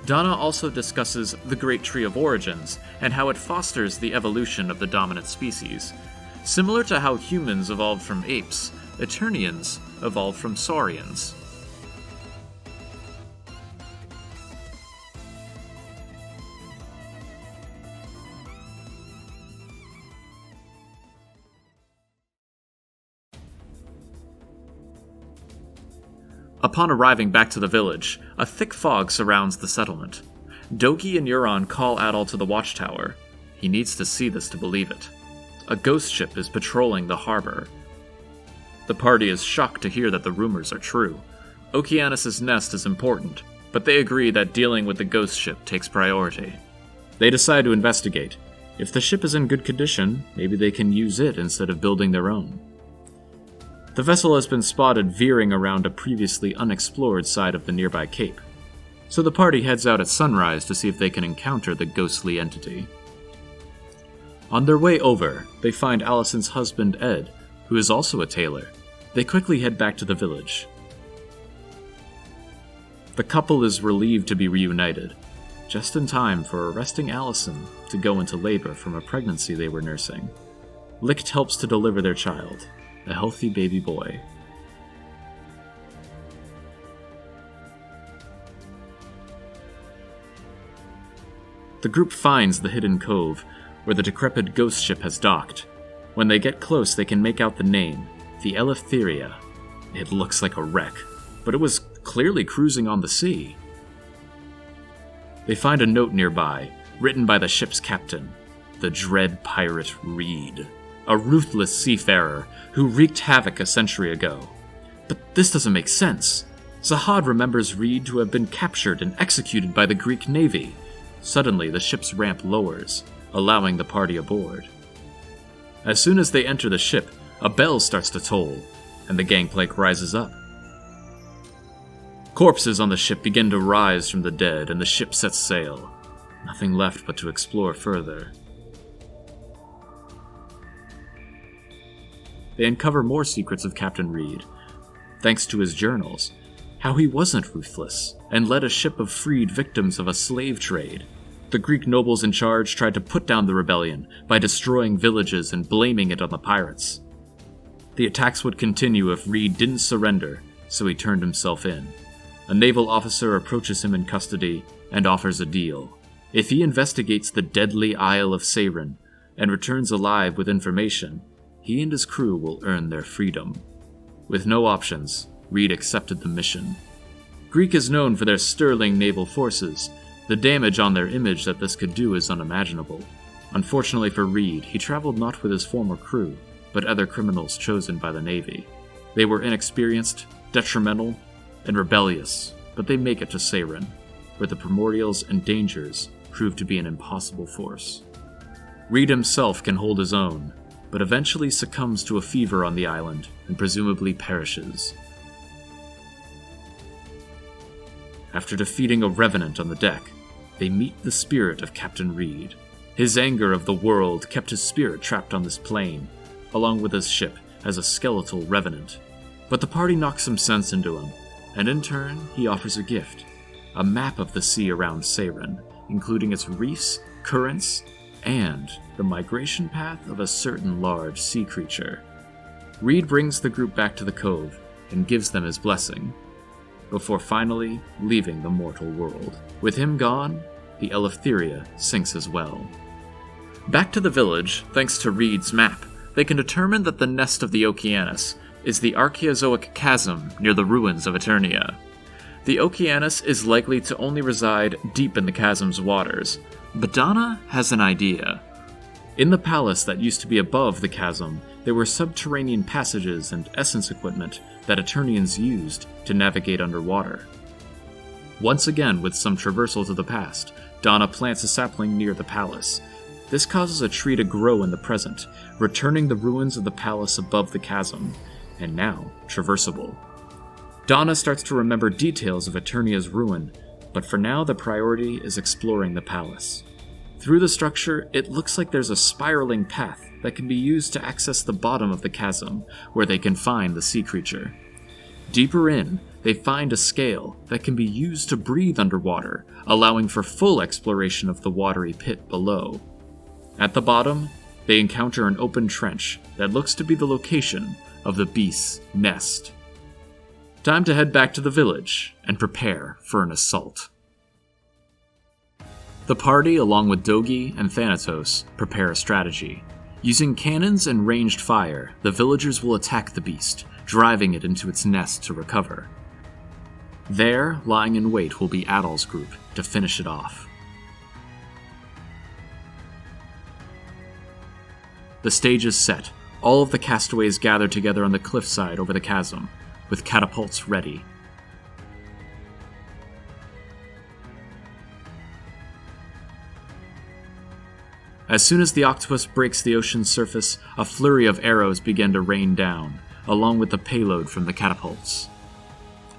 Donna also discusses the Great Tree of Origins and how it fosters the evolution of the dominant species. Similar to how humans evolved from apes, Eternians evolved from saurians. Upon arriving back to the village, a thick fog surrounds the settlement. Dogi and Euron call Adol to the watchtower. He needs to see this to believe it. A ghost ship is patrolling the harbor. The party is shocked to hear that the rumors are true. Okeanos' nest is important, but they agree that dealing with the ghost ship takes priority. They decide to investigate. If the ship is in good condition, maybe they can use it instead of building their own. The vessel has been spotted veering around a previously unexplored side of the nearby cape, so the party heads out at sunrise to see if they can encounter the ghostly entity. On their way over, they find Allison's husband Ed, who is also a tailor. They quickly head back to the village. The couple is relieved to be reunited, just in time for arresting Allison to go into labor from a pregnancy they were nursing. Licht helps to deliver their child, a healthy baby boy. The group finds the hidden cove, where the decrepit ghost ship has docked. When they get close, they can make out the name, the Eleftheria. It looks like a wreck, but it was clearly cruising on the sea. They find a note nearby, written by the ship's captain, the dread pirate Reed, a ruthless seafarer who wreaked havoc a century ago. But this doesn't make sense. Zahad remembers Reed to have been captured and executed by the Greek navy. Suddenly, the ship's ramp lowers, allowing the party aboard. As soon as they enter the ship, a bell starts to toll, and the gangplank rises up. Corpses on the ship begin to rise from the dead, and the ship sets sail. Nothing left but to explore further. They uncover more secrets of Captain Reed, thanks to his journals, how he wasn't ruthless, and led a ship of freed victims of a slave trade. The Greek nobles in charge tried to put down the rebellion by destroying villages and blaming it on the pirates. The attacks would continue if Reed didn't surrender, so he turned himself in. A naval officer approaches him in custody and offers a deal. If he investigates the deadly Isle of Seiren and returns alive with information, he and his crew will earn their freedom. With no options, Reed accepted the mission. Greek is known for their sterling naval forces. The damage on their image that this could do is unimaginable. Unfortunately for Reed, he traveled not with his former crew, but other criminals chosen by the Navy. They were inexperienced, detrimental, and rebellious, but they make it to Seiren, where the primordials and dangers prove to be an impossible force. Reed himself can hold his own, but eventually succumbs to a fever on the island and presumably perishes. After defeating a revenant on the deck, they meet the spirit of Captain Reed. His anger of the world kept his spirit trapped on this plane, along with his ship as a skeletal revenant. But the party knocks some sense into him, and in turn, he offers a gift, a map of the sea around Seiren, including its reefs, currents, and the migration path of a certain large sea creature. Reed brings the group back to the cove and gives them his blessing, before finally leaving the mortal world. With him gone, the Eleftheria sinks as well. Back to the village, thanks to Reed's map, they can determine that the nest of the Okeanos is the Archaeozoic chasm near the ruins of Eternia. The Okeanos is likely to only reside deep in the chasm's waters, but Donna has an idea. In the palace that used to be above the chasm, there were subterranean passages and essence equipment that Eternians used to navigate underwater. Once again, with some traversal to the past, Donna plants a sapling near the palace. This causes a tree to grow in the present, returning the ruins of the palace above the chasm, and now traversable. Donna starts to remember details of Eternia's ruin, but for now the priority is exploring the palace. Through the structure, it looks like there's a spiraling path that can be used to access the bottom of the chasm, where they can find the sea creature. Deeper in, they find a scale that can be used to breathe underwater, allowing for full exploration of the watery pit below. At the bottom, they encounter an open trench that looks to be the location of the beast's nest. Time to head back to the village and prepare for an assault. The party, along with Dogi and Thanatos, prepare a strategy. Using cannons and ranged fire, the villagers will attack the beast, driving it into its nest to recover. There, lying in wait, will be Adol's group to finish it off. The stage is set. All of the castaways gather together on the cliffside over the chasm, with catapults ready. As soon as the octopus breaks the ocean's surface, a flurry of arrows begin to rain down, along with the payload from the catapults,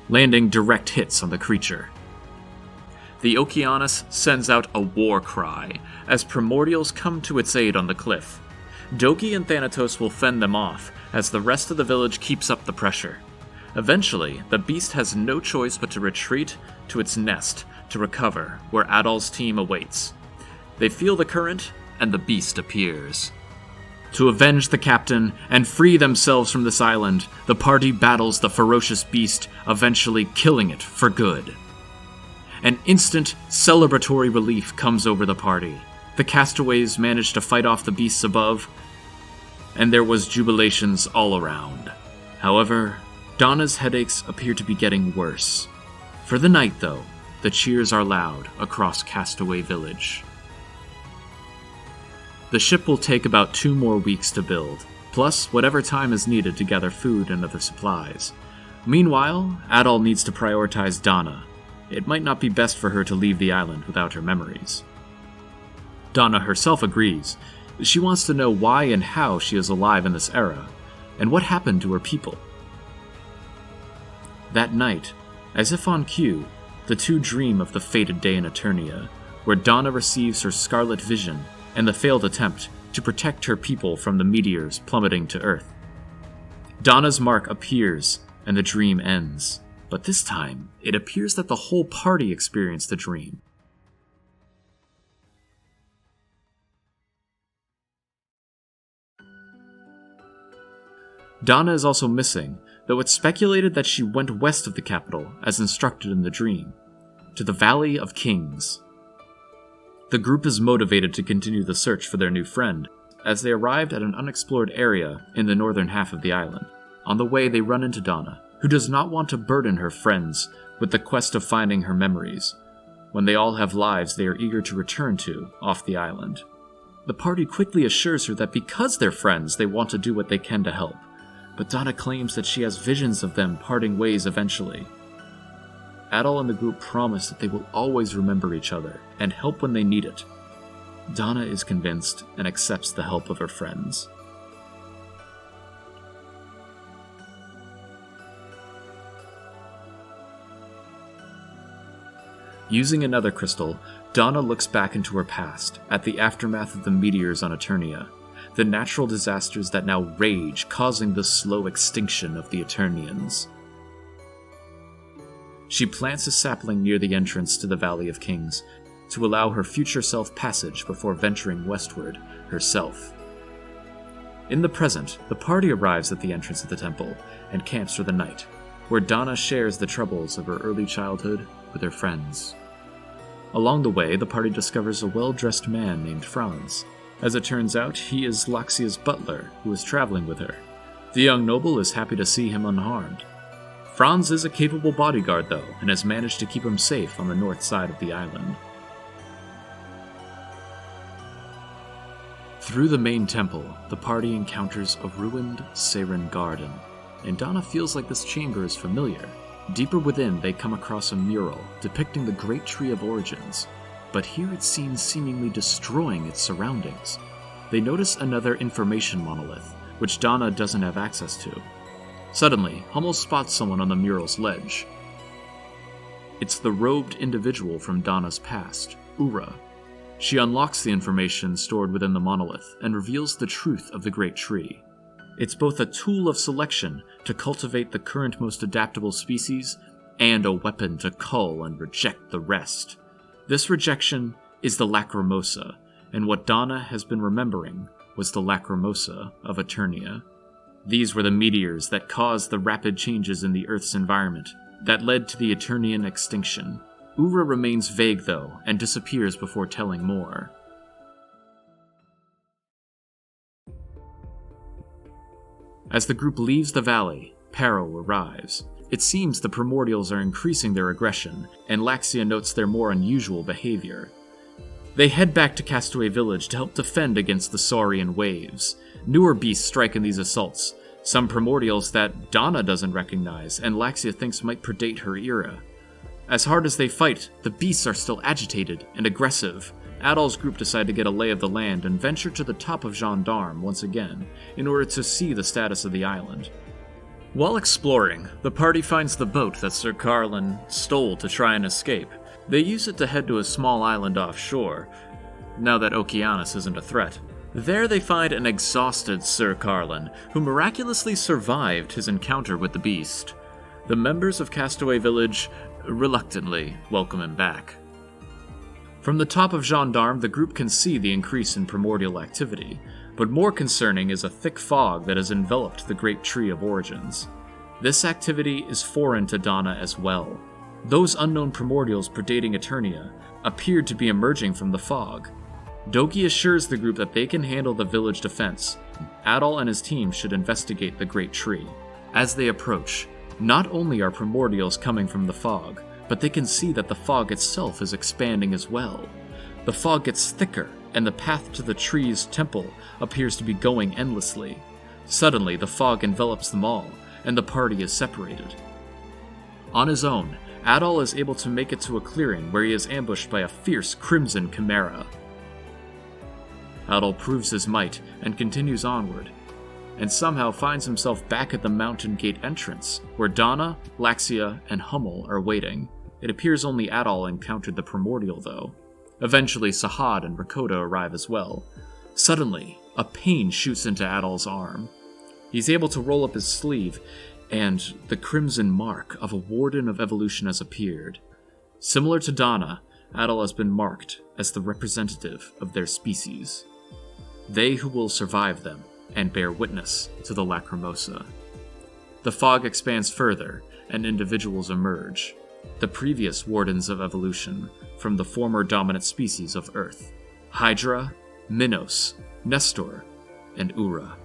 landing direct hits on the creature. The Okeanos sends out a war cry as primordials come to its aid on the cliff. Doki and Thanatos will fend them off as the rest of the village keeps up the pressure. Eventually, the beast has no choice but to retreat to its nest to recover where Adol's team awaits. They feel the current, and the beast appears. To avenge the captain and free themselves from this island, the party battles the ferocious beast, eventually killing it for good. An instant celebratory relief comes over the party. The castaways managed to fight off the beasts above, and there was jubilations all around. However, Donna's headaches appear to be getting worse. For the night, though, the cheers are loud across Castaway Village. The ship will take about 2 more weeks to build, plus whatever time is needed to gather food and other supplies. Meanwhile, Adol needs to prioritize Donna. It might not be best for her to leave the island without her memories. Donna herself agrees. She wants to know why and how she is alive in this era, and what happened to her people. That night, as if on cue, the two dream of the fated day in Eternia, where Donna receives her scarlet vision and the failed attempt to protect her people from the meteors plummeting to Earth. Donna's mark appears, and the dream ends. But this time, it appears that the whole party experienced the dream. Donna is also missing, though it's speculated that she went west of the capital, as instructed in the dream, to the Valley of Kings. The group is motivated to continue the search for their new friend, as they arrived at an unexplored area in the northern half of the island. On the way, they run into Donna, who does not want to burden her friends with the quest of finding her memories, when they all have lives they are eager to return to off the island. The party quickly assures her that because they're friends, they want to do what they can to help, but Donna claims that she has visions of them parting ways eventually. Adol and the group promise that they will always remember each other and help when they need it. Donna is convinced and accepts the help of her friends. Using another crystal, Donna looks back into her past, at the aftermath of the meteors on Eternia, the natural disasters that now rage, causing the slow extinction of the Eternians. She plants a sapling near the entrance to the Valley of Kings to allow her future self passage before venturing westward herself. In the present, the party arrives at the entrance of the temple and camps for the night, where Donna shares the troubles of her early childhood with her friends. Along the way, the party discovers a well-dressed man named Franz. As it turns out, he is Laxia's butler, who is traveling with her. The young noble is happy to see him unharmed. Franz is a capable bodyguard, though, and has managed to keep him safe on the north side of the island. Through the main temple, the party encounters a ruined Seiren garden, and Donna feels like this chamber is familiar. Deeper within, they come across a mural depicting the Great Tree of Origins, but here it's seen seemingly destroying its surroundings. They notice another information monolith, which Donna doesn't have access to. Suddenly, Hummel spots someone on the mural's ledge. It's the robed individual from Donna's past, Ura. She unlocks the information stored within the monolith and reveals the truth of the Great Tree. It's both a tool of selection to cultivate the current most adaptable species, and a weapon to cull and reject the rest. This rejection is the Lacrimosa, and what Donna has been remembering was the Lacrimosa of Eternia. These were the meteors that caused the rapid changes in the Earth's environment that led to the Eternian extinction. Ura remains vague, though, and disappears before telling more. As the group leaves the valley, Peril arrives. It seems the primordials are increasing their aggression, and Laxia notes their more unusual behavior. They head back to Castaway Village to help defend against the Saurian waves. Newer beasts strike in these assaults, some primordials that Donna doesn't recognize and Laxia thinks might predate her era. As hard as they fight, the beasts are still agitated and aggressive, Adol's group decide to get a lay of the land and venture to the top of Gendarme once again, in order to see the status of the island. While exploring, the party finds the boat that Sir Carlin stole to try and escape. They use it to head to a small island offshore, now that Okeanos isn't a threat. There they find an exhausted Sir Carlin, who miraculously survived his encounter with the beast. The members of Castaway Village reluctantly welcome him back. From the top of Gendarme, the group can see the increase in primordial activity, but more concerning is a thick fog that has enveloped the Great Tree of Origins. This activity is foreign to Donna as well. Those unknown primordials predating Eternia appeared to be emerging from the fog. Doki assures the group that they can handle the village defense. Adol and his team should investigate the Great Tree. As they approach, not only are primordials coming from the fog, but they can see that the fog itself is expanding as well. The fog gets thicker, and the path to the tree's temple appears to be going endlessly. Suddenly, the fog envelops them all, and the party is separated. On his own, Adol is able to make it to a clearing where he is ambushed by a fierce crimson chimera. Adol proves his might and continues onward, and somehow finds himself back at the mountain gate entrance, where Donna, Laxia, and Hummel are waiting. It appears only Adol encountered the primordial, though. Eventually, Sahad and Rakoda arrive as well. Suddenly, a pain shoots into Adol's arm. He's able to roll up his sleeve, and the crimson mark of a Warden of Evolution has appeared. Similar to Donna, Adol has been marked as the representative of their species. They who will survive them and bear witness to the Lacrimosa. The fog expands further, and individuals emerge. The previous Wardens of Evolution from the former dominant species of Earth: Hydra, Minos, Nestor, and Ura.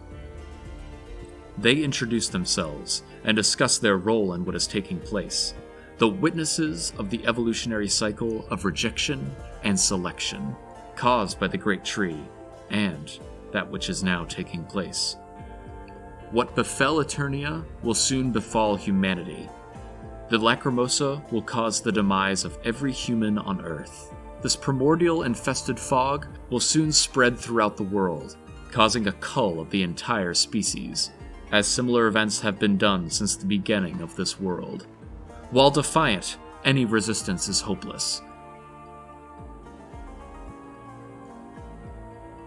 They introduce themselves and discuss their role in what is taking place, the witnesses of the evolutionary cycle of rejection and selection, caused by the Great Tree, and that which is now taking place. What befell Eternia will soon befall humanity. The Lacrimosa will cause the demise of every human on Earth. This primordial-infested fog will soon spread throughout the world, causing a cull of the entire species, as similar events have been done since the beginning of this world. While defiant, any resistance is hopeless.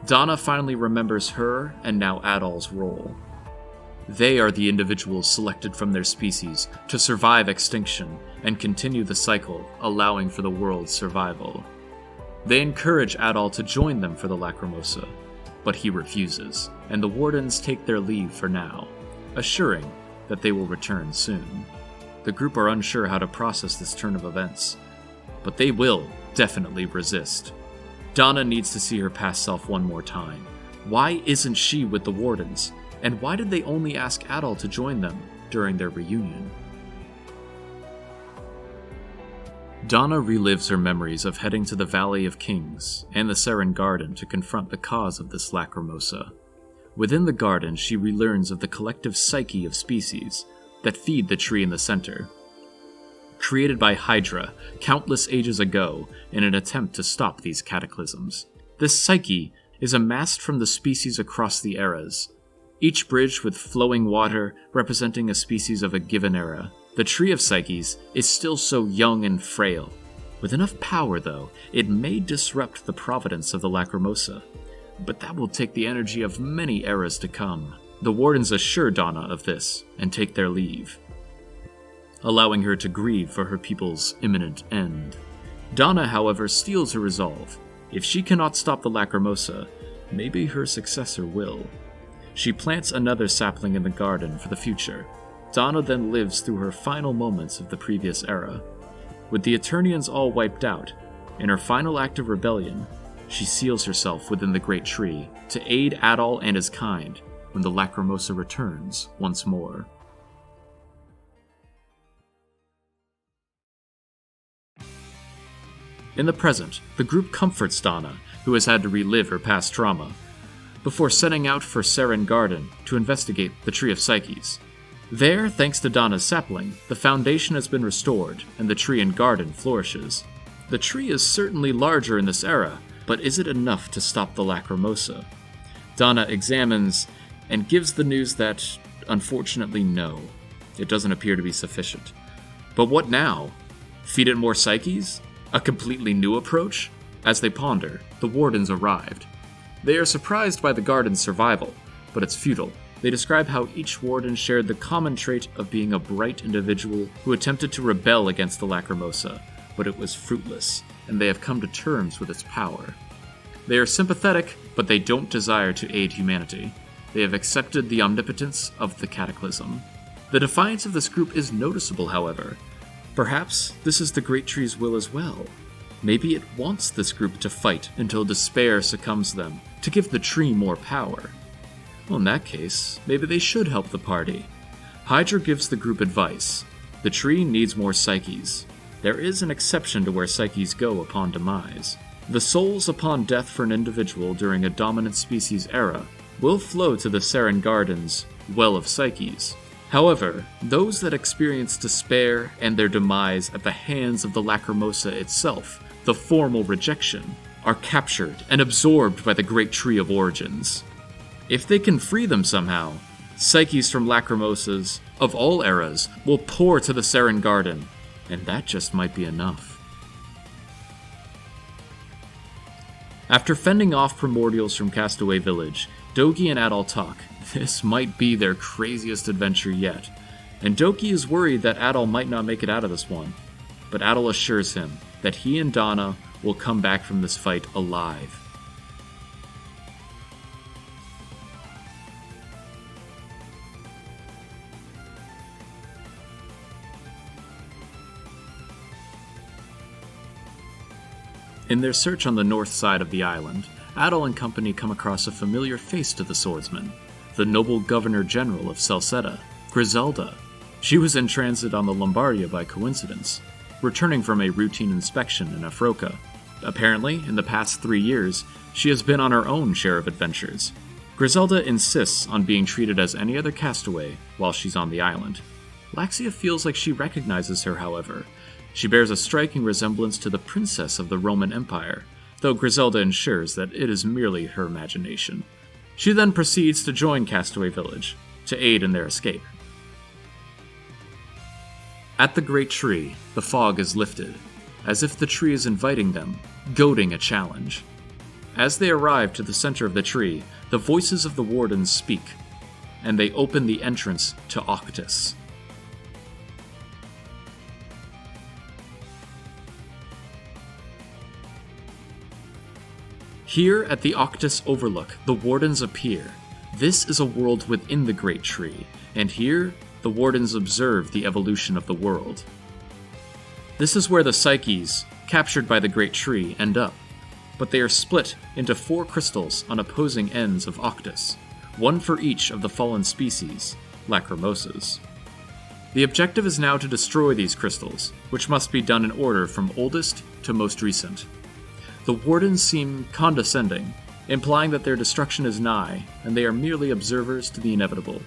Donna finally remembers her and now Adol's role. They are the individuals selected from their species to survive extinction and continue the cycle, allowing for the world's survival. They encourage Adol to join them for the Lacrimosa, but he refuses, and the Wardens take their leave for now, assuring that they will return soon. The group are unsure how to process this turn of events, but they will definitely resist. Donna needs to see her past self one more time. Why isn't she with the Wardens? And why did they only ask Adol to join them during their reunion? Donna relives her memories of heading to the Valley of Kings and the Seiren Garden to confront the cause of this Lacrimosa. Within the garden, she relearns of the collective psyche of species that feed the tree in the center. Created by Hydra countless ages ago in an attempt to stop these cataclysms. This psyche is amassed from the species across the eras, each bridge with flowing water representing a species of a given era. The Tree of Psyches is still so young and frail. With enough power, though, it may disrupt the providence of the Lacrimosa, but that will take the energy of many eras to come. The Wardens assure Donna of this and take their leave, allowing her to grieve for her people's imminent end. Donna, however, steels her resolve. If she cannot stop the Lacrimosa, maybe her successor will. She plants another sapling in the garden for the future. Donna then lives through her final moments of the previous era. With the Eternians all wiped out, in her final act of rebellion, she seals herself within the Great Tree to aid Adol and his kind when the Lacrimosa returns once more. In the present, the group comforts Donna, who has had to relive her past trauma, before setting out for Seiren Garden to investigate the Tree of Psyches. There, thanks to Donna's sapling, the foundation has been restored, and the tree and garden flourishes. The tree is certainly larger in this era, But is it enough to stop the Lacrimosa? Donna examines and gives the news that, unfortunately, no. It doesn't appear to be sufficient. But what now? Feed it more psyches? A completely new approach? As they ponder, the wardens arrived. They are surprised by the garden's survival, but it's futile. They describe how each warden shared the common trait of being a bright individual who attempted to rebel against the Lacrimosa, but it was fruitless, and they have come to terms with its power. They are sympathetic, but they don't desire to aid humanity. They have accepted the omnipotence of the cataclysm. The defiance of this group is noticeable, however. Perhaps this is the Great Tree's will as well. Maybe it wants this group to fight until despair succumbs them, to give the tree more power. Well, in that case, maybe they should help the party. Hydra gives the group advice. The tree needs more psyches. There is an exception to where psyches go upon demise. The souls upon death for an individual during a dominant species era will flow to the Seiren Garden's Well of Psyches. However, those that experience despair and their demise at the hands of the Lacrimosa itself, the formal rejection, are captured and absorbed by the Great Tree of Origins. If they can free them somehow, psyches from Lacrimosas of all eras will pour to the Seiren Garden, and that just might be enough. After fending off primordials from Castaway Village, Dogi and Adol talk. This might be their craziest adventure yet, and Dogi is worried that Adol might not make it out of this one. But Adol assures him that he and Donna will come back from this fight alive. In their search on the north side of the island, Adol and company come across a familiar face to the swordsman, the noble Governor-General of Celceta, Griselda. She was in transit on the Lombardia by coincidence, returning from a routine inspection in Afroka. Apparently, in the past 3 years, she has been on her own share of adventures. Griselda insists on being treated as any other castaway while she's on the island. Laxia feels like she recognizes her, however. She bears a striking resemblance to the princess of the Roman Empire, though Griselda ensures that it is merely her imagination. She then proceeds to join Castaway Village, to aid in their escape. At the Great Tree, the fog is lifted, as if the tree is inviting them, goading a challenge. As they arrive to the center of the tree, the voices of the wardens speak, and they open the entrance to Octus. Here at the Octus Overlook, the Wardens appear. This is a world within the Great Tree, and here, the Wardens observe the evolution of the world. This is where the psyches, captured by the Great Tree, end up, but they are split into 4 crystals on opposing ends of Octus, one for each of the fallen species, Lacrimosas. The objective is now to destroy these crystals, which must be done in order from oldest to most recent. The Wardens seem condescending, implying that their destruction is nigh, and they are merely observers to the inevitable.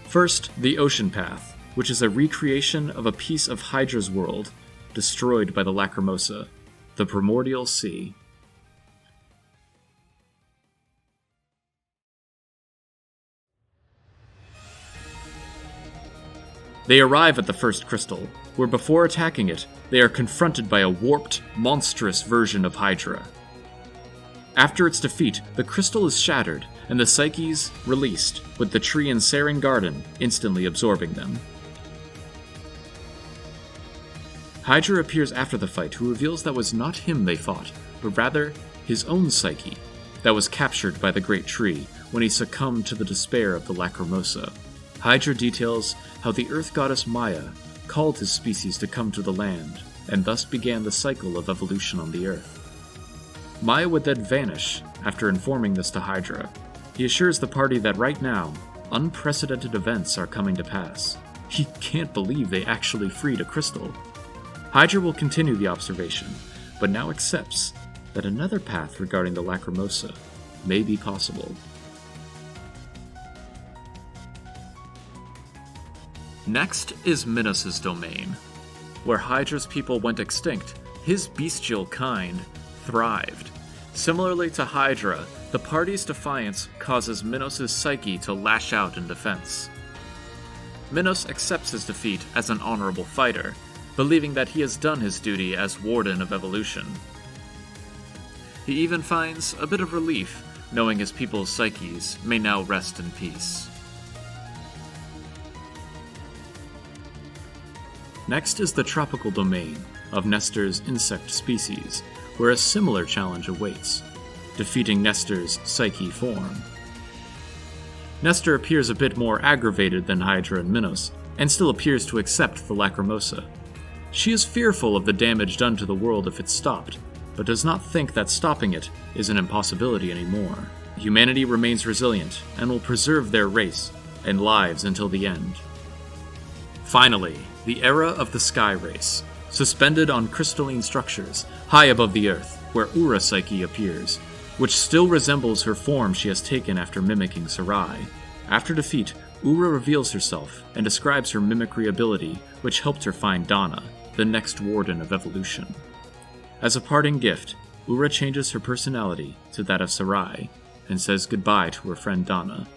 First, the Ocean Path, which is a recreation of a piece of Hydra's world, destroyed by the Lacrimosa, the Primordial Sea. They arrive at the first crystal, where before attacking it, they are confronted by a warped, monstrous version of Hydra. After its defeat, the crystal is shattered, and the psyches released, with the tree and Seiren Garden instantly absorbing them. Hydra appears after the fight, who reveals that was not him they fought, but rather his own psyche, that was captured by the Great Tree when he succumbed to the despair of the Lacrimosa. Hydra details how the Earth goddess Maya called his species to come to the land, and thus began the cycle of evolution on the Earth. Maya would then vanish after informing this to Hydra. He assures the party that right now, unprecedented events are coming to pass. He can't believe they actually freed a crystal. Hydra will continue the observation, but now accepts that another path regarding the Lacrimosa may be possible. Next is Minos' domain. Where Hydra's people went extinct, his bestial kind thrived. Similarly to Hydra, the party's defiance causes Minos' psyche to lash out in defense. Minos accepts his defeat as an honorable fighter, believing that he has done his duty as Warden of Evolution. He even finds a bit of relief, knowing his people's psyches may now rest in peace. Next is the tropical domain of Nestor's insect species, where a similar challenge awaits, defeating Nestor's psyche form. Nestor appears a bit more aggravated than Hydra and Minos, and still appears to accept the Lacrimosa. She is fearful of the damage done to the world if it's stopped, but does not think that stopping it is an impossibility anymore. Humanity remains resilient and will preserve their race and lives until the end. Finally, the era of the Sky Race, suspended on crystalline structures high above the earth, where Ura Psyche appears, which still resembles her form she has taken after mimicking Sarai. After defeat, Ura reveals herself and describes her mimicry ability, which helped her find Dana, the next Warden of Evolution. As a parting gift, Ura changes her personality to that of Sarai, and says goodbye to her friend Dana,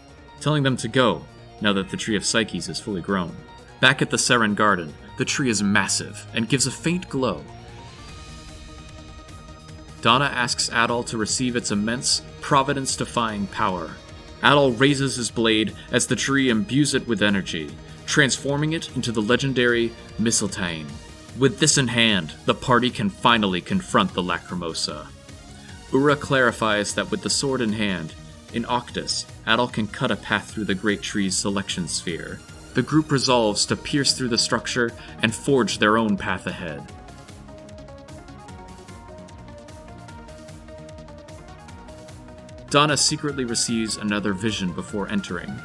telling them to go now that the Tree of Psyches is fully grown. Back at the Seiren Garden, the tree is massive and gives a faint glow. Dana asks Adol to receive its immense, providence-defying power. Adol raises his blade as the tree imbues it with energy, transforming it into the legendary Mistletoe. With this in hand, the party can finally confront the Lacrimosa. Ura clarifies that with the sword in hand, in Octus, Adol can cut a path through the great tree's selection sphere. The group resolves to pierce through the structure and forge their own path ahead. Dana secretly receives another vision before entering.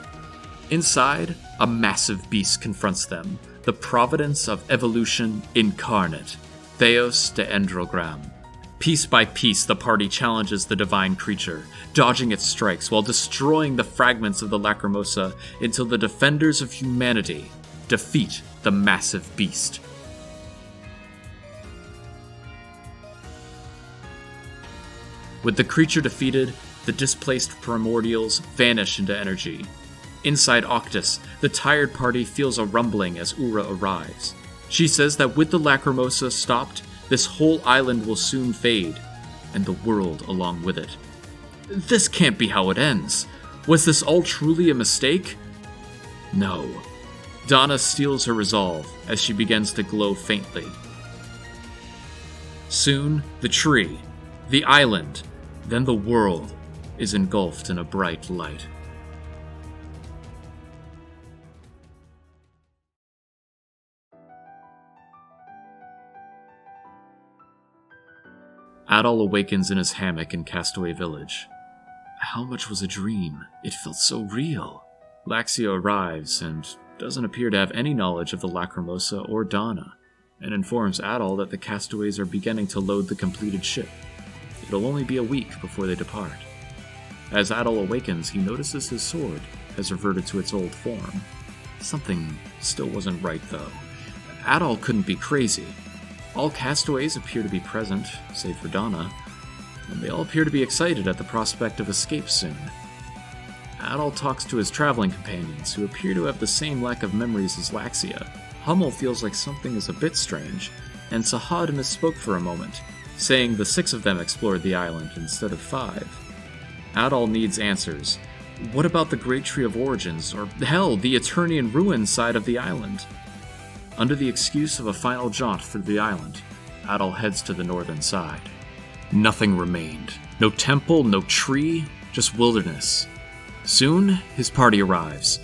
Inside, a massive beast confronts them, the providence of evolution incarnate, Theos de Endrogram. Piece by piece, the party challenges the divine creature, dodging its strikes while destroying the fragments of the Lacrimosa until the defenders of humanity defeat the massive beast. With the creature defeated, the displaced primordials vanish into energy. Inside Octus, the tired party feels a rumbling as Ura arrives. She says that with the Lacrimosa stopped, this whole island will soon fade, and the world along with it. This can't be how it ends. Was this all truly a mistake? No. Dana steals her resolve as she begins to glow faintly. Soon, the tree, the island, then the world is engulfed in a bright light. Adol awakens in his hammock in Castaway Village. How much was a dream? It felt so real. Laxia arrives and doesn't appear to have any knowledge of the Lacrimosa or Dana, and informs Adol that the castaways are beginning to load the completed ship. It'll only be a week before they depart. As Adol awakens, he notices his sword has reverted to its old form. Something still wasn't right, though. Adol couldn't be crazy. All castaways appear to be present, save for Dana, and they all appear to be excited at the prospect of escape soon. Adol talks to his traveling companions, who appear to have the same lack of memories as Laxia. Hummel feels like something is a bit strange, and Sahad misspoke for a moment, saying the 6 of them explored the island instead of 5. Adol needs answers. What about the Great Tree of Origins, or hell, the Eternian ruin side of the island? Under the excuse of a final jaunt through the island, Adol heads to the northern side. Nothing remained. No temple, no tree, just wilderness. Soon, his party arrives.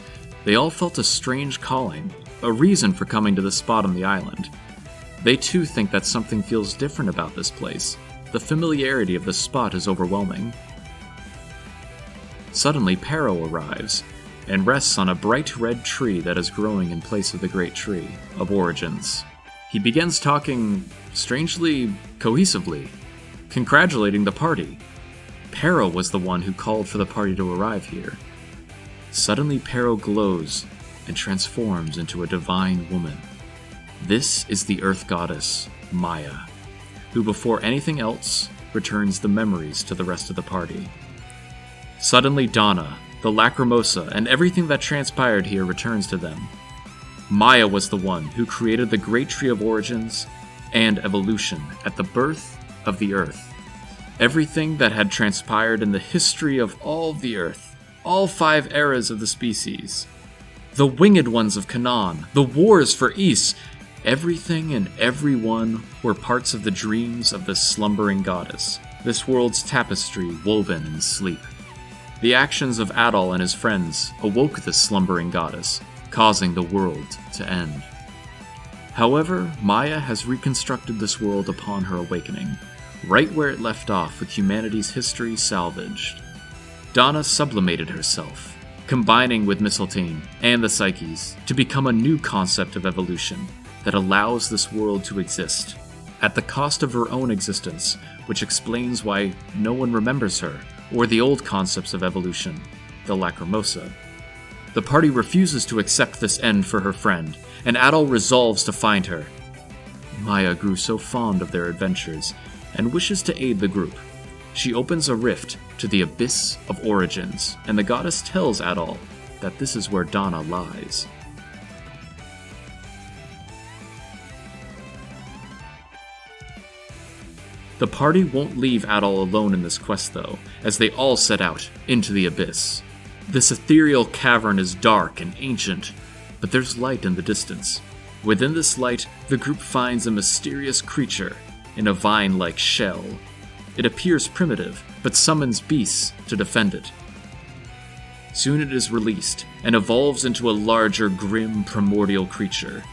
They all felt a strange calling, a reason for coming to the spot on the island. They too think that something feels different about this place. The familiarity of the spot is overwhelming. Suddenly, Pero arrives, and rests on a bright red tree that is growing in place of the Great Tree of Origins. He begins talking, strangely, cohesively, congratulating the party. Pero was the one who called for the party to arrive here. Suddenly, Pero glows and transforms into a divine woman. This is the Earth Goddess, Maya, who before anything else returns the memories to the rest of the party. Suddenly Donna, the Lacrimosa, and everything that transpired here returns to them. Maya was the one who created the Great Tree of Origins and Evolution at the birth of the Earth. Everything that had transpired in the history of all the Earth, all 5 eras of the species, the winged ones of Canaan, the wars for Ys, everything and everyone were parts of the dreams of this slumbering goddess, this world's tapestry woven in sleep. The actions of Adol and his friends awoke this slumbering goddess, causing the world to end. However, Maya has reconstructed this world upon her awakening, right where it left off with humanity's history salvaged. Donna sublimated herself, combining with Mistletoe and the Psyches to become a new concept of evolution that allows this world to exist, at the cost of her own existence, which explains why no one remembers her, or the old concepts of evolution, the Lacrimosa. The party refuses to accept this end for her friend, and Adol resolves to find her. Maya grew so fond of their adventures, and wishes to aid the group. She opens a rift to the Abyss of Origins, and the goddess tells Adol that this is where Donna lies. The party won't leave Adol alone in this quest though, as they all set out into the Abyss. This ethereal cavern is dark and ancient, but there's light in the distance. Within this light, the group finds a mysterious creature in a vine-like shell. It appears primitive, but summons beasts to defend it. Soon it is released, and evolves into a larger, grim, primordial creature.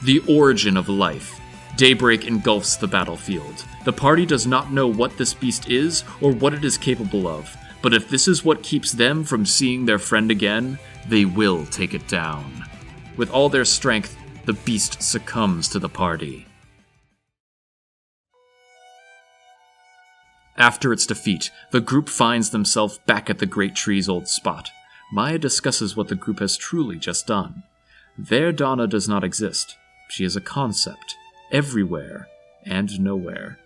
The origin of life. Daybreak engulfs the battlefield. The party does not know what this beast is, or what it is capable of, but if this is what keeps them from seeing their friend again, they will take it down. With all their strength, the beast succumbs to the party. After its defeat, the group finds themselves back at the Great Tree's old spot. Maya discusses what the group has truly just done. There Donna does not exist. She is a concept, everywhere and nowhere.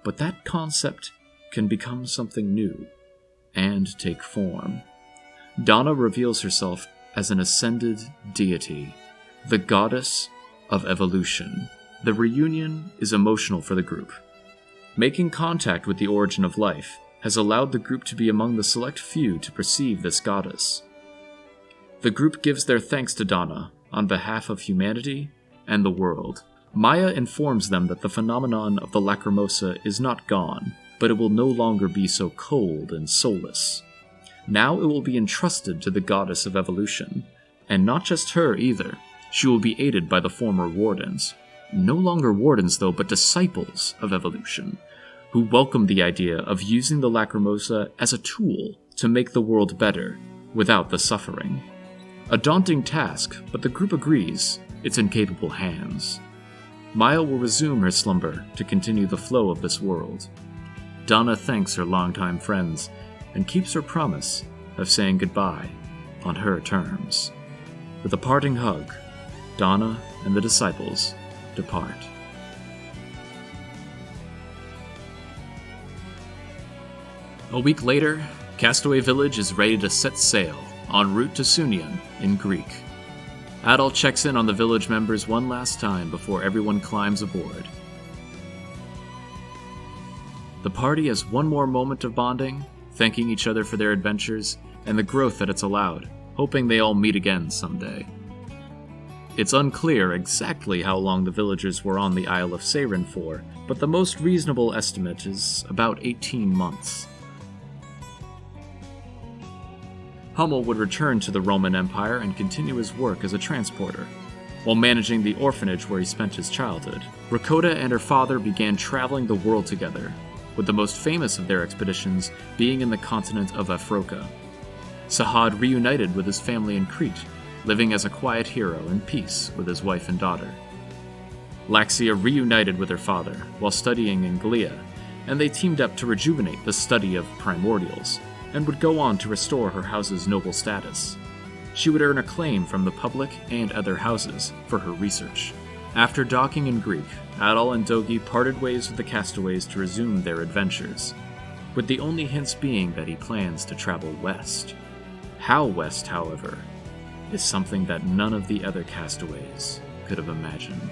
But that concept can become something new, and take form. Donna reveals herself as an ascended deity, the goddess of evolution. The reunion is emotional for the group. Making contact with the origin of life has allowed the group to be among the select few to perceive this goddess. The group gives their thanks to Donna on behalf of humanity and the world. Maya informs them that the phenomenon of the Lacrimosa is not gone, but it will no longer be so cold and soulless. Now it will be entrusted to the goddess of evolution, and not just her either. She will be aided by the former wardens. No longer wardens though, but disciples of evolution, who welcome the idea of using the Lacrimosa as a tool to make the world better, without the suffering. A daunting task, but the group agrees it's in capable hands. Maya will resume her slumber to continue the flow of this world. Donna thanks her longtime friends, and keeps her promise of saying goodbye on her terms. With a parting hug, Donna and the disciples depart. A week later, Castaway Village is ready to set sail, en route to Sunion in Greek. Adol checks in on the village members one last time before everyone climbs aboard. The party has one more moment of bonding, thanking each other for their adventures and the growth that it's allowed, hoping they all meet again someday. It's unclear exactly how long the villagers were on the Isle of Seiren for, but the most reasonable estimate is about 18 months. Hummel would return to the Roman Empire and continue his work as a transporter. While managing the orphanage where he spent his childhood, Rakota and her father began traveling the world together, with the most famous of their expeditions being in the continent of Afroka. Sahad reunited with his family in Crete, living as a quiet hero in peace with his wife and daughter. Laxia reunited with her father while studying in Glia, and they teamed up to rejuvenate the study of primordials, and would go on to restore her house's noble status. She would earn acclaim from the public and other houses for her research. After docking in Greek, Adol and Dogi parted ways with the castaways to resume their adventures, with the only hints being that he plans to travel west. How west, however, is something that none of the other castaways could have imagined.